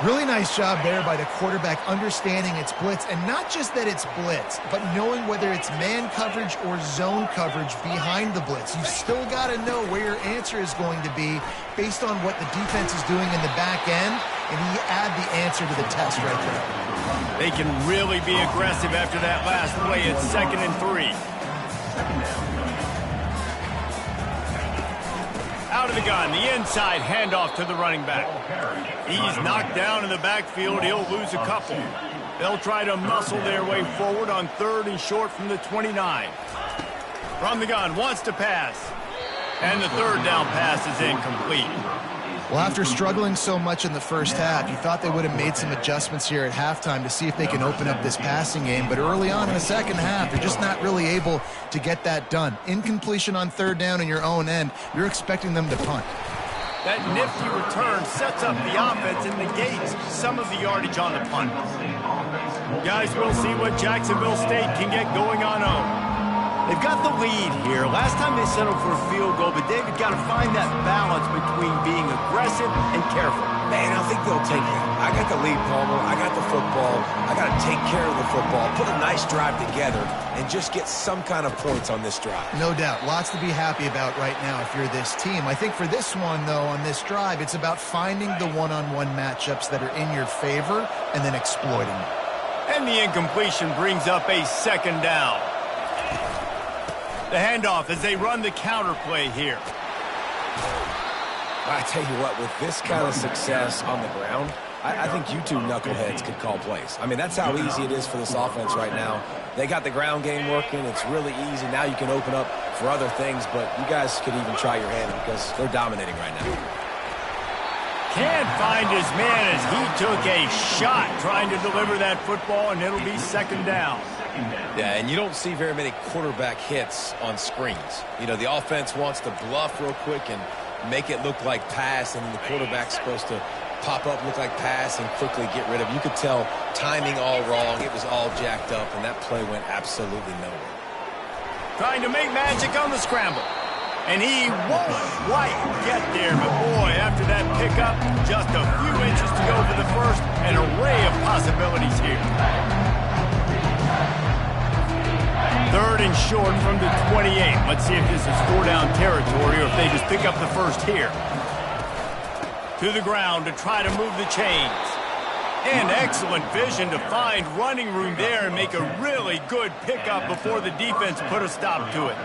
Really nice job there by the quarterback understanding it's blitz, and not just that it's blitz, but knowing whether it's man coverage or zone coverage behind the blitz. You've still got to know where your answer is going to be based on what the defense is doing in the back end, and you add the answer to the test right there. They can really be aggressive after that last play. It's 2nd and 3. Out of the gun, the inside handoff to the running back. He's knocked down in the backfield. He'll lose a couple. They'll try to muscle their way forward on 3rd and short from the 29. From the gun, wants to pass. And the 3rd down pass is incomplete. Well, after struggling so much in the first half, you thought they would have made some adjustments here at halftime to see if they can open up this passing game. But early on in the second half, they're just not really able to get that done. Incompletion on 3rd down in your own end, you're expecting them to punt. That nifty return sets up the offense and negates some of the yardage on the punt. Guys, we'll see what Jacksonville State can get going on home. They've got the lead here. Last time they settled for a field goal, but David got to find that balance between being aggressive and careful. Man, I think they'll take that. I got the lead, Palmer. I got the football. I got to take care of the football, put a nice drive together, and just get some kind of points on this drive. No doubt. Lots to be happy about right now if you're this team. I think for this one, though, on this drive, it's about finding the one-on-one matchups that are in your favor and then exploiting them. And the incompletion brings up a 2nd down. The handoff as they run the counter play here. I tell you what, with this kind of success on the ground, I think you two knuckleheads could call plays. I mean, that's how easy it is for this offense right now. They got the ground game working. It's really easy. Now you can open up for other things, but you guys could even try your hand because they're dominating right now. Can't find his man as he took a shot trying to deliver that football, and it'll be 2nd down. Yeah, and you don't see very many quarterback hits on screens. You know, the offense wants to bluff real quick and make it look like pass, and the quarterback's supposed to pop up, look like pass, and quickly get rid of it. You could tell timing all wrong. It was all jacked up, and that play went absolutely nowhere. Trying to make magic on the scramble. And he won't quite get there, but boy, after that pickup, just a few inches to go for the first, an array of possibilities here. 3rd and short from the 28. Let's see if this is 4-down territory or if they just pick up the first here. To the ground to try to move the chains. And excellent vision to find running room there and make a really good pickup before the defense put a stop to it.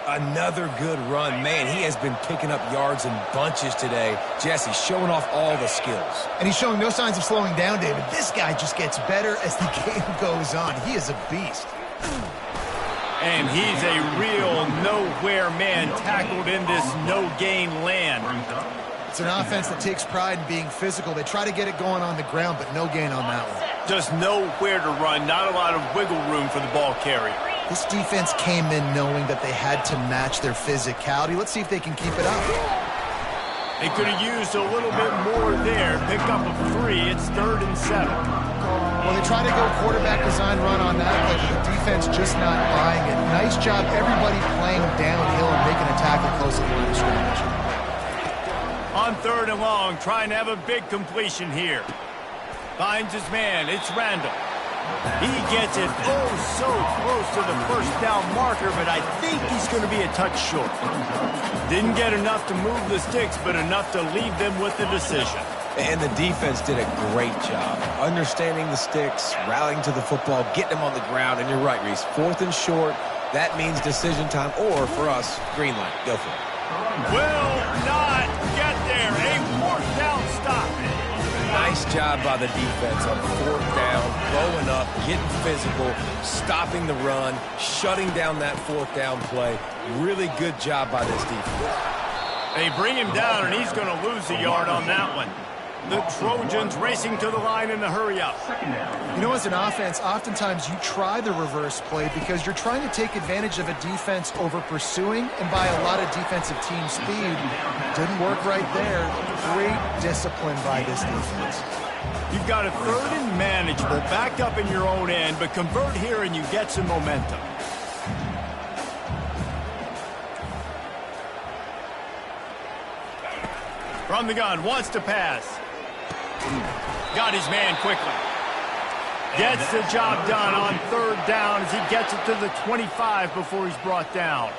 Another good run. Man, he has been picking up yards in bunches today. Jesse showing off all the skills. And he's showing no signs of slowing down, David. This guy just gets better as the game goes on. He is a beast. And he's a real nowhere man tackled in this no-gain land. It's an offense that takes pride in being physical. They try to get it going on the ground, but no gain on that one. Just nowhere to run, not a lot of wiggle room for the ball carrier. This defense came in knowing that they had to match their physicality. Let's see if they can keep it up. They could have used a little bit more there. Pick up a 3. It's 3rd and 7. Well, they try to go quarterback design run on that, but the defense just not buying it. Nice job, everybody playing downhill and making a tackle close to the line of scrimmage. On 3rd and long, trying to have a big completion here. Finds his man. It's Randall. He gets it so close to the first down marker, but I think he's going to be a touch short. Didn't get enough to move the sticks, but enough to leave them with the decision. And the defense did a great job understanding the sticks, rallying to the football, getting them on the ground. And you're right, Reese. 4th and short, that means decision time, or for us, green light. Go for it. Will not get there. A 4th down stop. Nice job by the defense on 4th down, blowing up, getting physical, stopping the run, shutting down that 4th down play. Really good job by this defense. They bring him down, and he's going to lose a yard on that one. The Trojans racing to the line in the hurry-up. You know, as an offense, oftentimes you try the reverse play because you're trying to take advantage of a defense over pursuing and by a lot of defensive team speed. Didn't work right there. Great discipline by this defense. You've got a 3rd and manageable, backed up in your own end, but convert here and you get some momentum. From the gun, wants to pass. Got his man quickly. Gets the job done on 3rd down as he gets it to the 25 before he's brought down.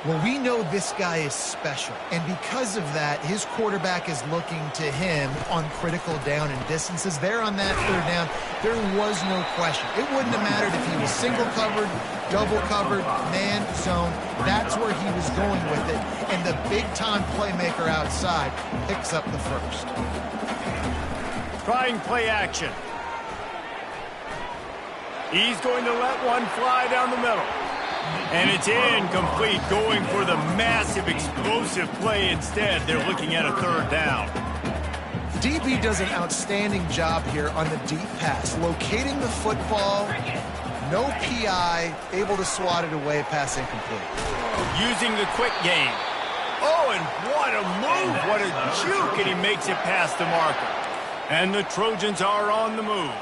Well, we know this guy is special, and because of that, his quarterback is looking to him on critical down and distances. There on that 3rd down, there was no question. It wouldn't have mattered if he was single covered, double covered, man, zone. That's where he was going with it, and the big-time playmaker outside picks up the first. Trying play action. He's going to let one fly down the middle. And it's incomplete, going for the massive explosive play instead. They're looking at a 3rd down. DB does an outstanding job here on the deep pass, locating the football, no PI, able to swat it away, pass incomplete. Using the quick game. Oh, and what a move, what a juke, and he makes it past the marker. And the Trojans are on the move.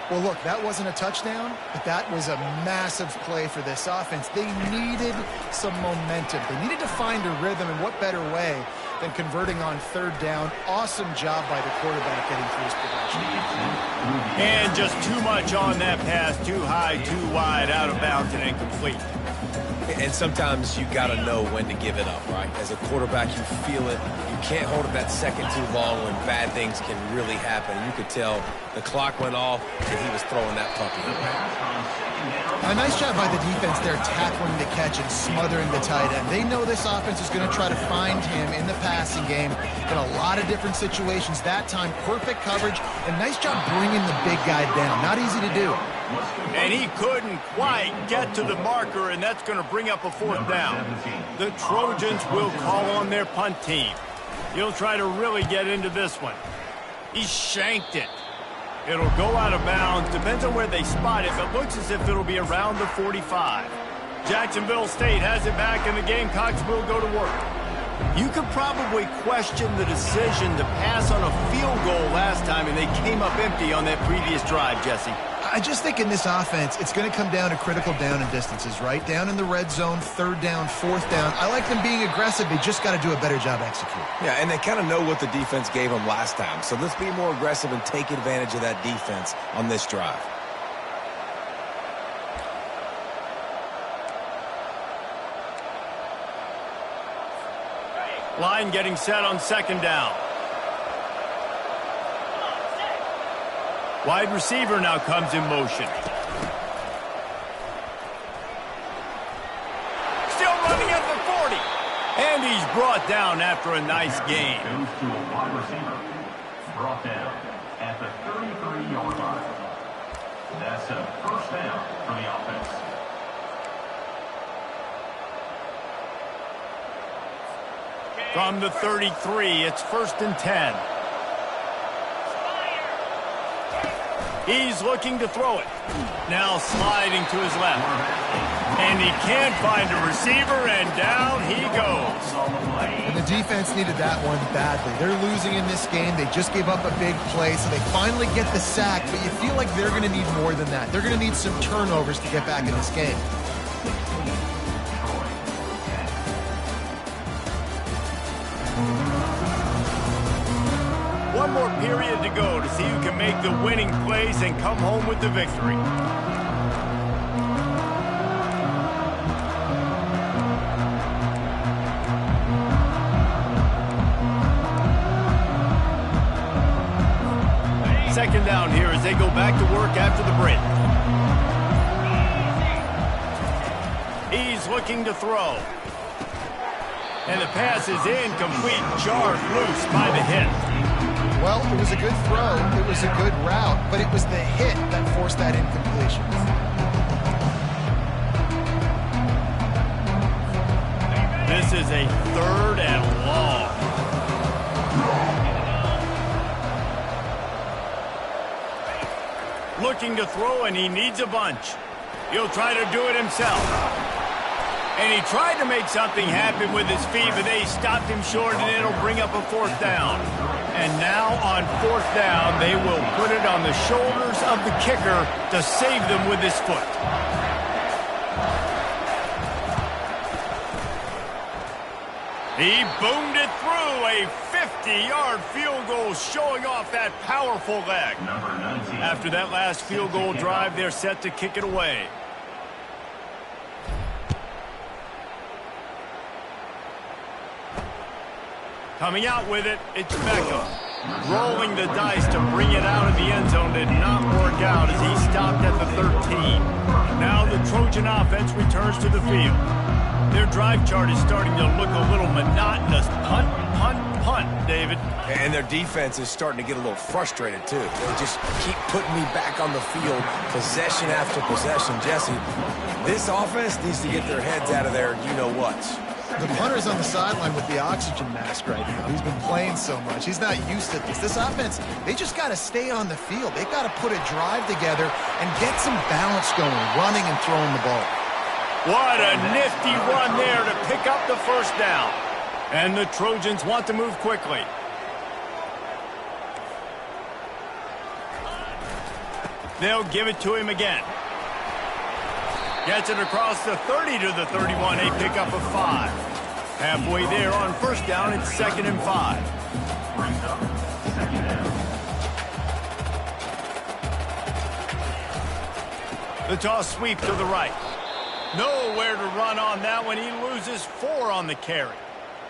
Well, look, that wasn't a touchdown, but that was a massive play for this offense. They needed some momentum. They needed to find a rhythm, and what better way than converting on 3rd down. Awesome job by the quarterback getting through his progression. And just too much on that pass, too high, too wide, out of bounds, and incomplete. And sometimes you got to know when to give it up, right? As a quarterback, you feel it. You can't hold it that second too long when bad things can really happen. You could tell the clock went off and he was throwing that puppy away. A nice job by the defense there, tackling the catch and smothering the tight end. They know this offense is going to try to find him in the passing game in a lot of different situations. That time, perfect coverage, and nice job bringing the big guy down. Not easy to do. And he couldn't quite get to the marker, and that's going to bring up a 4th down. The Trojans will call on their punt team. He'll try to really get into this one. He shanked it. It'll go out of bounds. Depends on where they spot it, but looks as if it'll be around the 45. Jacksonville State has it back, and the Gamecocks will go to work. You could probably question the decision to pass on a field goal last time, and they came up empty on that previous drive, Jesse. I just think in this offense, it's going to come down to critical down and distances, right? Down in the red zone, third down, fourth down. I like them being aggressive. They just got to do a better job executing. Yeah, and they kind of know what the defense gave them last time. So let's be more aggressive and take advantage of that defense on this drive. Line getting set on second down. Wide receiver now comes in motion. Still running at the 40. And he's brought down after a nice gain. Goes to a wide receiver. Brought down at the 33-yard line. That's a first down for the offense. From the 33, it's 1st and 10. He's looking to throw it. Now sliding to his left. And he can't find a receiver, and down he goes. And the defense needed that one badly. They're losing in this game. They just gave up a big play, so they finally get the sack, but you feel like they're going to need more than that. They're going to need some turnovers to get back in this game. One more period to go to see who can make the winning plays and come home with the victory. Second down here as they go back to work after the break. He's looking to throw. And the pass is incomplete, jarred loose by the hit. Well, it was a good throw, it was a good route, but it was the hit that forced that incompletion. This is a 3rd and long. Looking to throw, and he needs a bunch. He'll try to do it himself. And he tried to make something happen with his feet, but they stopped him short, and it'll bring up a 4th down. And now on 4th down, they will put it on the shoulders of the kicker to save them with his foot. He boomed it through, a 50-yard field goal showing off that powerful leg. After that last field goal drive, they're set to kick it away. Coming out with it, it's Beckham. Rolling the dice to bring it out of the end zone did not work out as he stopped at the 13. Now the Trojan offense returns to the field. Their drive chart is starting to look a little monotonous. Punt, punt, punt, David. And their defense is starting to get a little frustrated, too. They just keep putting me back on the field, possession after possession. Jesse, this offense needs to get their heads out of their you-know-whats. The punter's on the sideline with the oxygen mask right now. He's been playing so much. He's not used to this. This offense, they just got to stay on the field. They've got to put a drive together and get some balance going, running and throwing the ball. What a nifty run there to pick up the 1st down. And the Trojans want to move quickly. They'll give it to him again. Gets it across the 30 to the 31. They pick up a 5. Halfway there on 1st down, it's 2nd and 5. The toss sweep to the right. Nowhere to run on that one. He loses 4 on the carry.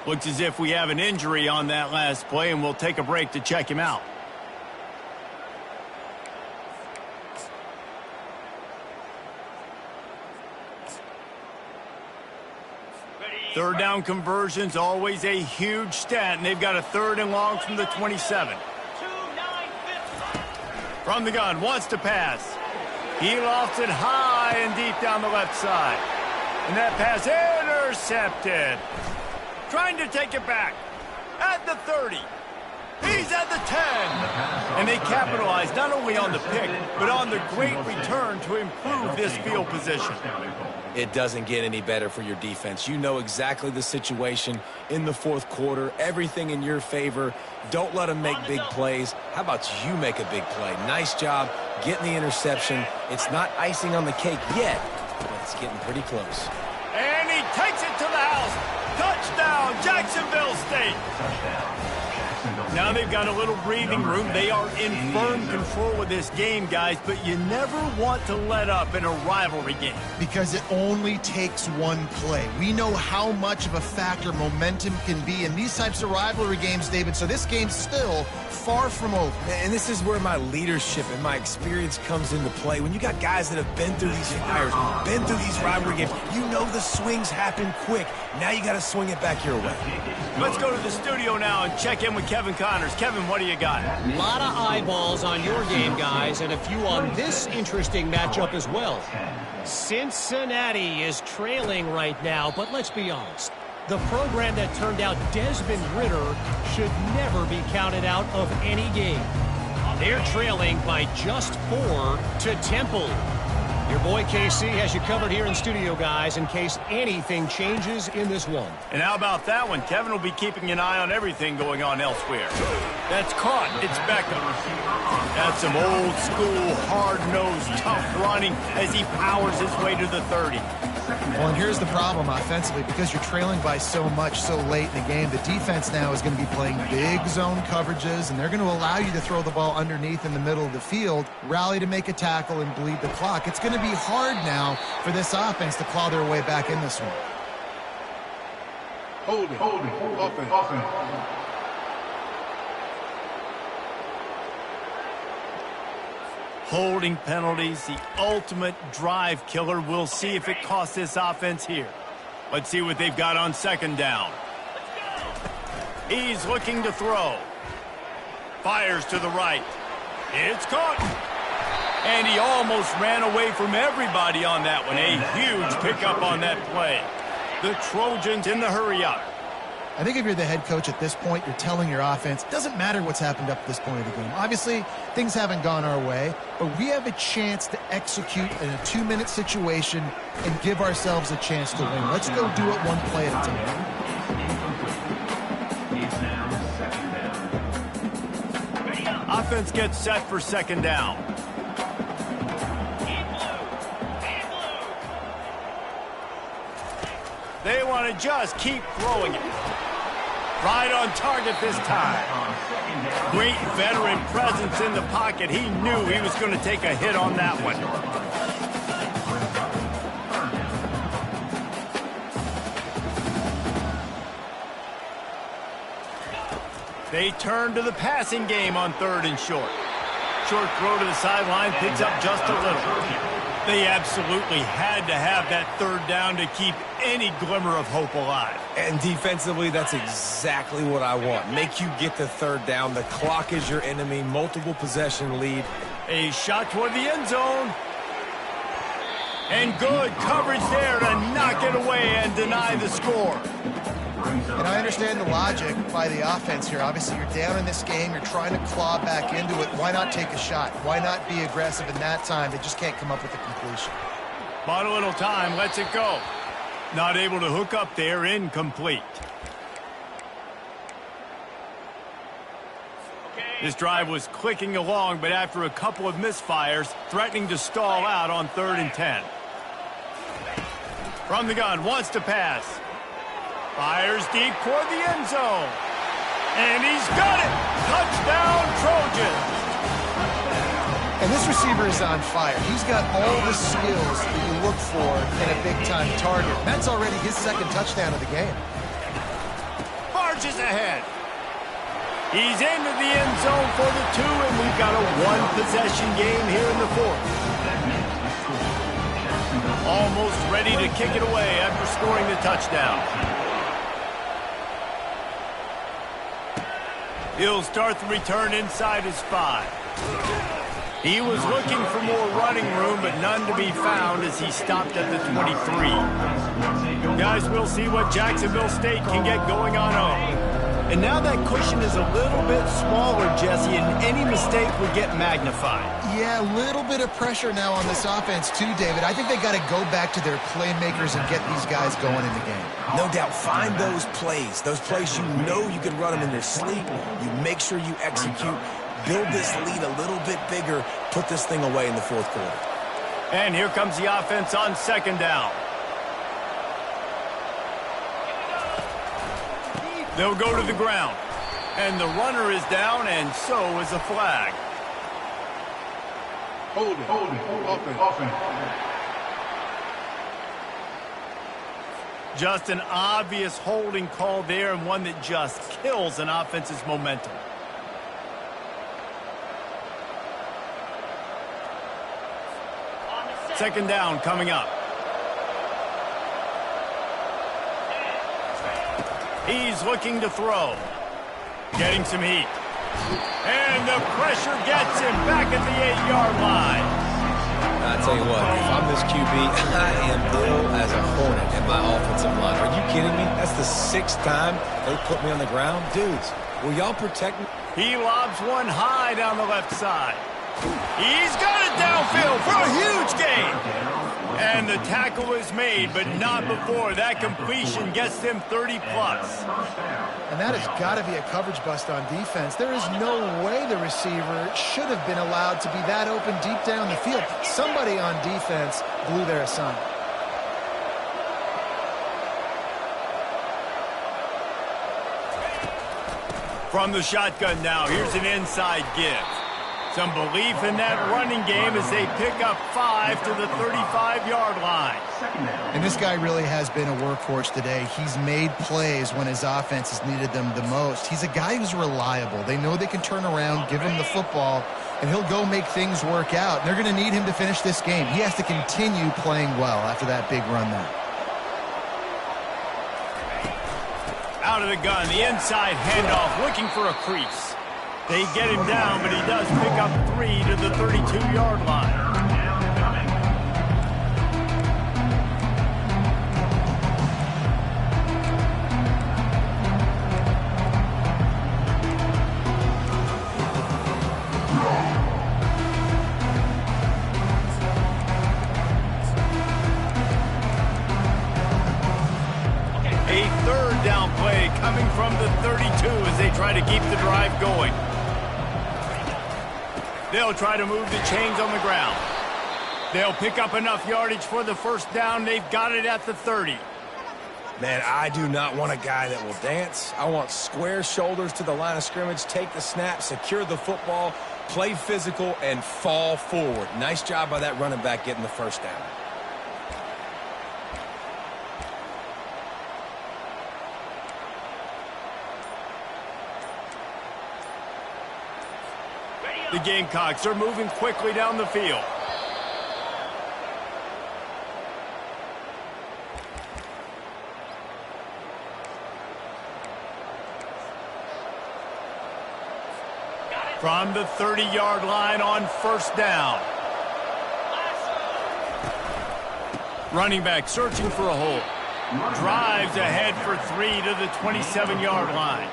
Looks as if we have an injury on that last play, and we'll take a break to check him out. Third down conversions, always a huge stat, and they've got a 3rd and long from the 27. From the gun, wants to pass. He lofts it high and deep down the left side. And that pass intercepted. Trying to take it back at the 30. He's at the 10. And they capitalize not only on the pick, but on the great return to improve this field position. It doesn't get any better for your defense. You know exactly the situation in the fourth quarter, everything in your favor. Don't let them make big plays. How about you make a big play? Nice job getting the interception. It's not icing on the cake yet, but it's getting pretty close. And he takes it to the house. Touchdown, Jacksonville State. Now they've got a little breathing room. They are in firm control of this game, guys, but you never want to let up in a rivalry game. Because it only takes one play. We know how much of a factor momentum can be in these types of rivalry games, David, so this game's still far from over. And this is where my leadership and my experience comes into play. When you got guys that have been through these fires, been through these rivalry games, you know the swings happen quick. Now you got to swing it back your way. Let's go to the studio now and check in with Kevin Connors. Kevin, what do you got? A lot of eyeballs on your game, guys, and a few on this interesting matchup as well. Cincinnati is trailing right now, but let's be honest. The program that turned out Desmond Ridder should never be counted out of any game. They're trailing by just 4 to Temple. Your boy KC has you covered here in studio, guys, in case anything changes in this one. And how about that one? Kevin will be keeping an eye on everything going on elsewhere. That's caught. It's Beckham. That's some old school, hard-nosed, tough running as he powers his way to the 30. Well, and here's the problem offensively. Because you're trailing by so much so late in the game, the defense now is going to be playing big zone coverages, and they're going to allow you to throw the ball underneath in the middle of the field, rally to make a tackle, and bleed the clock. It's going to be hard now for this offense to claw their way back in this one. Hold it. Offense. Holding penalties, the ultimate drive killer. We'll see if it costs this offense here. Let's see what they've got on second down. He's looking to throw. Fires to the right. It's caught. And he almost ran away from everybody on that one. A huge pickup on that play. The Trojans in the hurry-up. I think if you're the head coach at this point, you're telling your offense, it doesn't matter what's happened up to this point of the game. Obviously, things haven't gone our way, but we have a chance to execute in a 2-minute situation and give ourselves a chance to win. Let's go do it one play at a time. Offense gets set for second down. They want to just keep throwing it. Right on target this time. Great veteran presence in the pocket. He knew he was going to take a hit on that one. They turn to the passing game on 3rd and short. Short throw to the sideline, picks up just a little. They absolutely had to have that 3rd down to keep any glimmer of hope alive. And defensively, that's exactly what I want. Make you get the 3rd down. The clock is your enemy. Multiple possession lead. A shot toward the end zone. And good coverage there to knock it away and deny the score. And I understand the logic by the offense here. Obviously, you're down in this game. You're trying to claw back into it. Why not take a shot? Why not be aggressive in that time? They just can't come up with a completion. Bought a little time. Lets it go. Not able to hook up there. Incomplete. This drive was clicking along, but after a couple of misfires, threatening to stall out on 3rd and 10. From the gun, wants to pass. Fires deep toward the end zone. And he's got it! Touchdown, Trojans! And this receiver is on fire. He's got all the skills that you look for in a big-time target. That's already his 2nd touchdown of the game. Marches ahead. He's into the end zone for the 2, and we've got a 1-possession game here in the 4th. Almost ready to kick it away after scoring the touchdown. He'll start the return inside his 5. He was looking for more running room, but none to be found as he stopped at the 23. Guys, we'll see what Jacksonville State can get going on home. And now that cushion is a little bit smaller, Jesse, and any mistake would get magnified. Yeah, a little bit of pressure now on this offense too, David. I think they got to go back to their playmakers and get these guys going in the game. No doubt, find those plays you know you can run them in your sleep. You make sure you execute, build this lead a little bit bigger, put this thing away in the fourth quarter. And here comes the offense on second down. They'll go to the ground. And the runner is down, and so is a flag. Holding, offense. Just an obvious holding call there, and one that just kills an offense's momentum. Second down coming up. He's looking to throw. Getting some heat. And the pressure gets him back at the 8-yard line. I'll tell you what, if I'm this QB, I am ill as a hornet at my offensive line. Are you kidding me? That's the 6th time they put me on the ground. Dudes, will y'all protect me? He lobs one high down the left side. He's got it downfield for a huge gain. And the tackle is made, but not before that completion gets them 30-plus. And that has got to be a coverage bust on defense. There is no way the receiver should have been allowed to be that open deep down the field. Somebody on defense blew their assignment. From the shotgun now, here's an inside give. Some belief in that running game as they pick up 5 to the 35-yard line. And this guy really has been a workhorse today. He's made plays when his offense has needed them the most. He's a guy who's reliable. They know they can turn around, give him the football, and he'll go make things work out. They're going to need him to finish this game. He has to continue playing well after that big run there. Out of the gun, the inside handoff, looking for a crease. They get him down, but he does pick up 3 to the 32-yard line. A third down play coming from the 32 as they try to keep the drive going. They'll try to move the chains on the ground. They'll pick up enough yardage for the first down. They've got it at the 30. Man, I do not want a guy that will dance. I want square shoulders to the line of scrimmage, take the snap, secure the football, play physical, and fall forward. Nice job by that running back getting the first down. The Gamecocks are moving quickly down the field. From the 30-yard line on first down. Running back searching for a hole. Drives ahead for 3 to the 27-yard line.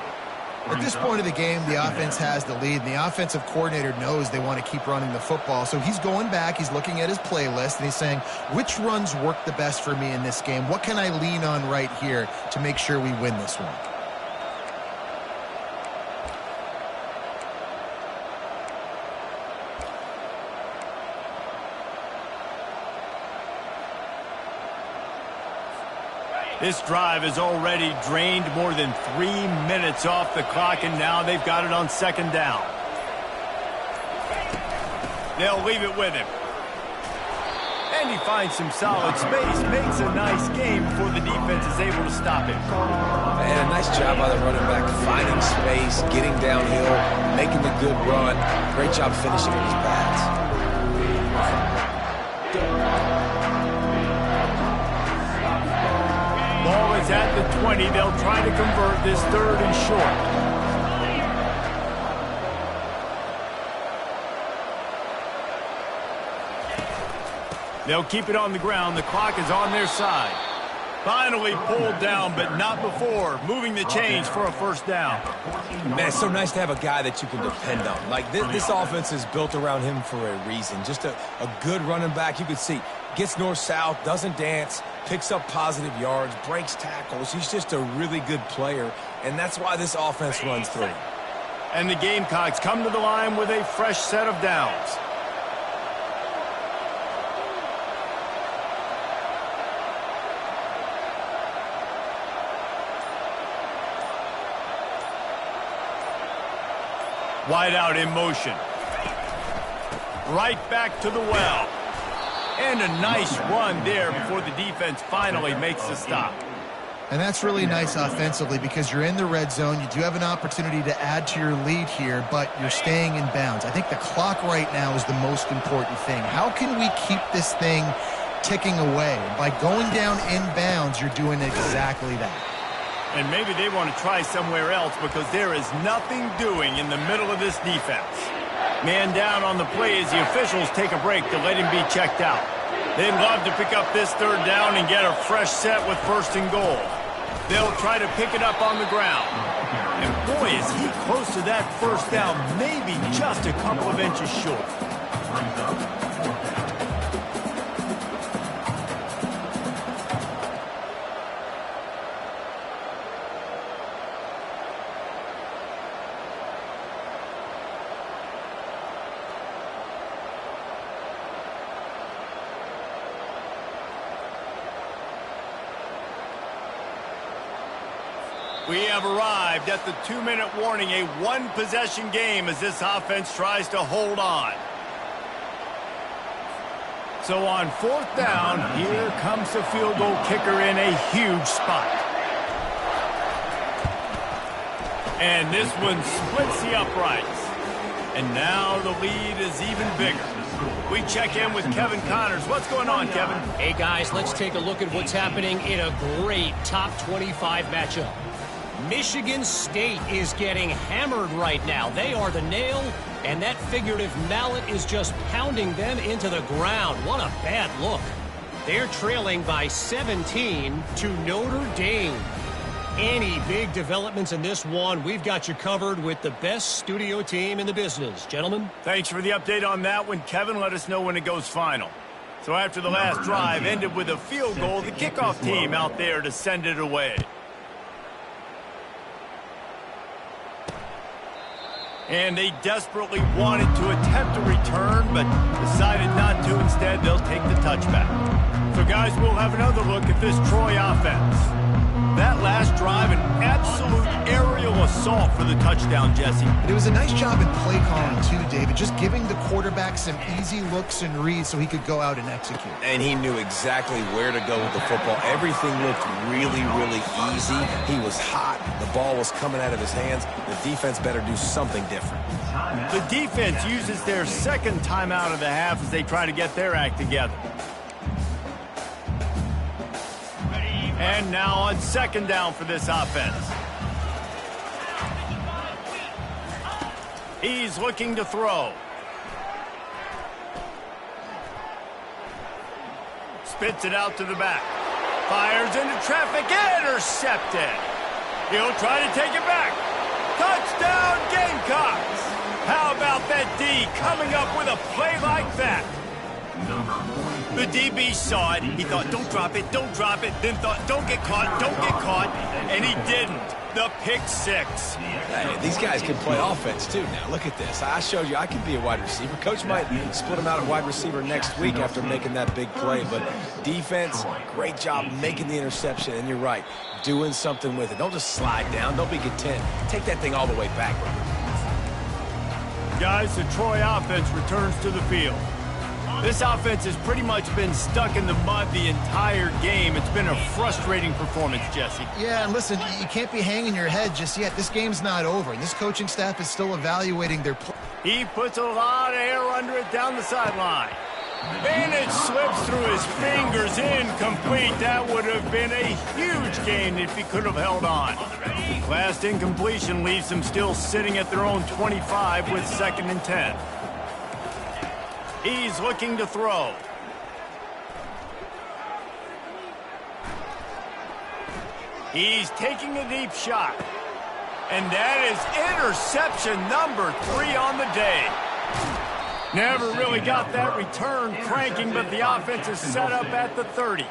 At this point of the game, the offense has the lead, and the offensive coordinator knows they want to keep running the football. So he's going back, he's looking at his playlist, and he's saying, which runs work the best for me in this game? What can I lean on right here to make sure we win this one? This drive has already drained more than 3 minutes off the clock, and now they've got it on second down. They'll leave it with him. And he finds some solid space, makes a nice game before the defense is able to stop him. And a nice job by the running back, finding space, getting downhill, making the good run. Great job finishing with his pads. Ball is at the 20. They'll try to convert this third and short. They'll keep it on the ground. The clock is on their side. Finally pulled down, but not before. Moving the chains for a first down. Man, it's so nice to have a guy that you can depend on. Like, this offense is built around him for a reason. Just a good running back. You can see, gets north-south, doesn't dance, picks up positive yards, breaks tackles. He's just a really good player, and that's why this offense runs through. And the Gamecocks come to the line with a fresh set of downs. Wide out in motion. Right back to the well. And a nice run there before the defense finally makes the stop. And that's really nice offensively because you're in the red zone. You do have an opportunity to add to your lead here, but you're staying in bounds. I think the clock right now is the most important thing. How can we keep this thing ticking away? By going down in bounds, you're doing exactly that. And maybe they want to try somewhere else because there is nothing doing in the middle of this defense. Man down on the play as the officials take a break to let him be checked out. They'd love to pick up this third down and get a fresh set with first and goal. They'll try to pick it up on the ground. And boy, is he close to that first down, maybe just a couple of inches short. We have arrived at the 2-minute warning, a one-possession game as this offense tries to hold on. So on fourth down, here comes the field goal kicker in a huge spot. And this one splits the uprights. And now the lead is even bigger. We check in with Kevin Connors. What's going on, Kevin? Hey, guys, let's take a look at what's happening in a great top 25 matchup. Michigan State is getting hammered right now. They are the nail, and that figurative mallet is just pounding them into the ground. What a bad look. They're trailing by 17 to Notre Dame. Any big developments in this one, we've got you covered with the best studio team in the business. Gentlemen? Thanks for the update on that one, Kevin. Let us know when it goes final. So after the last drive ended with a field goal, the kickoff team out there to send it away. And they desperately wanted to attempt a return, but decided not to. Instead, they'll take the touchback. So, guys, we'll have another look at this Troy offense. That last drive, an absolute aerial assault for the touchdown, Jesse. But it was a nice job in play calling, too, David, just giving the quarterback some easy looks and reads so he could go out and execute. And he knew exactly where to go with the football. Everything looked really, really easy. He was hot. The ball was coming out of his hands. The defense better do something different. The defense uses their second timeout of the half as they try to get their act together. And now on second down for this offense. He's looking to throw. Spits it out to the back. Fires into traffic. Intercepted. He'll try to take it back. Touchdown, Gamecocks. How about that D coming up with a play like that? The DB saw it. He thought, don't drop it, then thought, don't get caught, and he didn't. The pick six. Hey, these guys can play offense, too. Now, look at this. I showed you I can be a wide receiver. Coach might split him out at wide receiver next week after making that big play, but defense, great job making the interception, and you're right, doing something with it. Don't just slide down. Don't be content. Take that thing all the way back. Guys, the Troy offense returns to the field. This offense has pretty much been stuck in the mud the entire game. It's been a frustrating performance, Jesse. Yeah, and listen, you can't be hanging your head just yet. This game's not over, and this coaching staff is still evaluating their play. He puts a lot of air under it down the sideline. And it slips through his fingers, incomplete. That would have been a huge gain if he could have held on. Last incompletion leaves them still sitting at their own 25 with 2nd and 10. He's looking to throw. He's taking a deep shot. And that is interception number 3 on the day. Never really got that return cranking, but the offense is set up at the 30.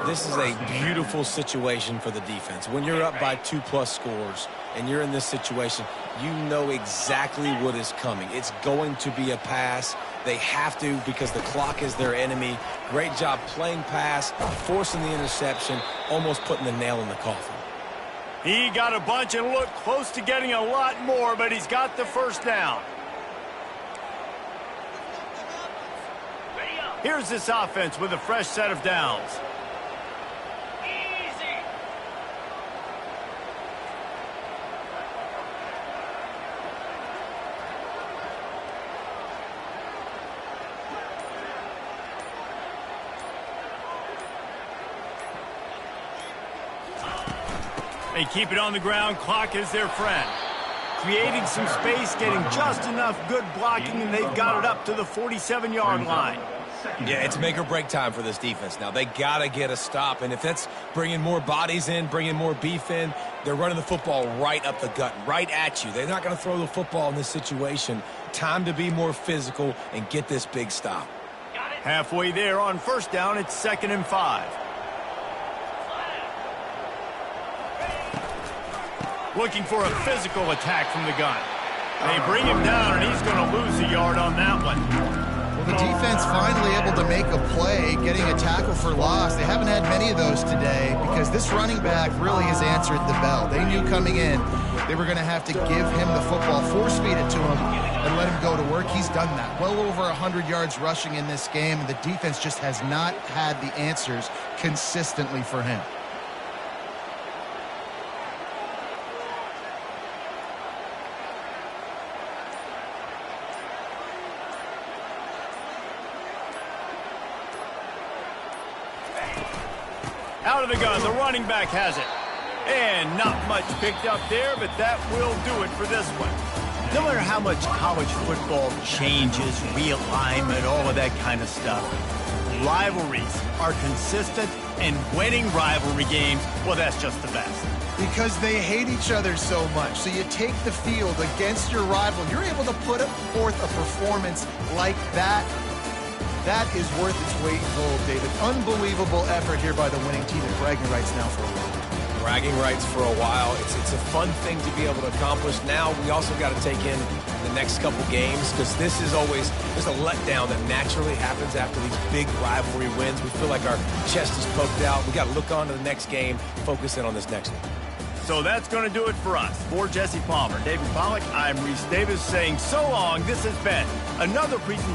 This is a beautiful situation for the defense. When you're up by 2+ scores and you're in this situation, you know exactly what is coming. It's going to be a pass. They have to because the clock is their enemy. Great job playing pass, forcing the interception, almost putting the nail in the coffin. He got a bunch and looked close to getting a lot more, but he's got the first down. Here's this offense with a fresh set of downs. They keep it on the ground. Clock is their friend. Creating some space, getting just enough good blocking, and they've got it up to the 47-yard line. Yeah, it's make or break time for this defense now. They got to get a stop, and if that's bringing more bodies in, bringing more beef in, they're running the football right up the gut, right at you. They're not going to throw the football in this situation. Time to be more physical and get this big stop. Halfway there on first down, it's 2nd and 5. Looking for a physical attack from the gun. They bring him down, and he's going to lose a yard on that one. Well, the defense finally able to make a play, getting a tackle for loss. They haven't had many of those today because this running back really has answered the bell. They knew coming in they were going to have to give him the football, force-feed it to him, and let him go to work. He's done that. Well over 100 yards rushing in this game, and the defense just has not had the answers consistently for him. Out of the gun, the running back has it. And not much picked up there, but that will do it for this one. No matter how much college football changes, realignment, all of that kind of stuff, rivalries are consistent, and winning rivalry games, well, that's just the best. Because they hate each other so much. So you take the field against your rival. You're able to put forth a performance like that. That is worth its weight in gold, David. Unbelievable effort here by the winning team, and bragging rights now for a while. Bragging rights for a while. It's a fun thing to be able to accomplish. Now we also got to take in the next couple games because this is always there's a letdown that naturally happens after these big rivalry wins. We feel like our chest is poked out. We got to look on to the next game, focus in on this next one. So that's going to do it for us. For Jesse Palmer, David Pollack, I'm Reese Davis saying so long. This has been another presentation.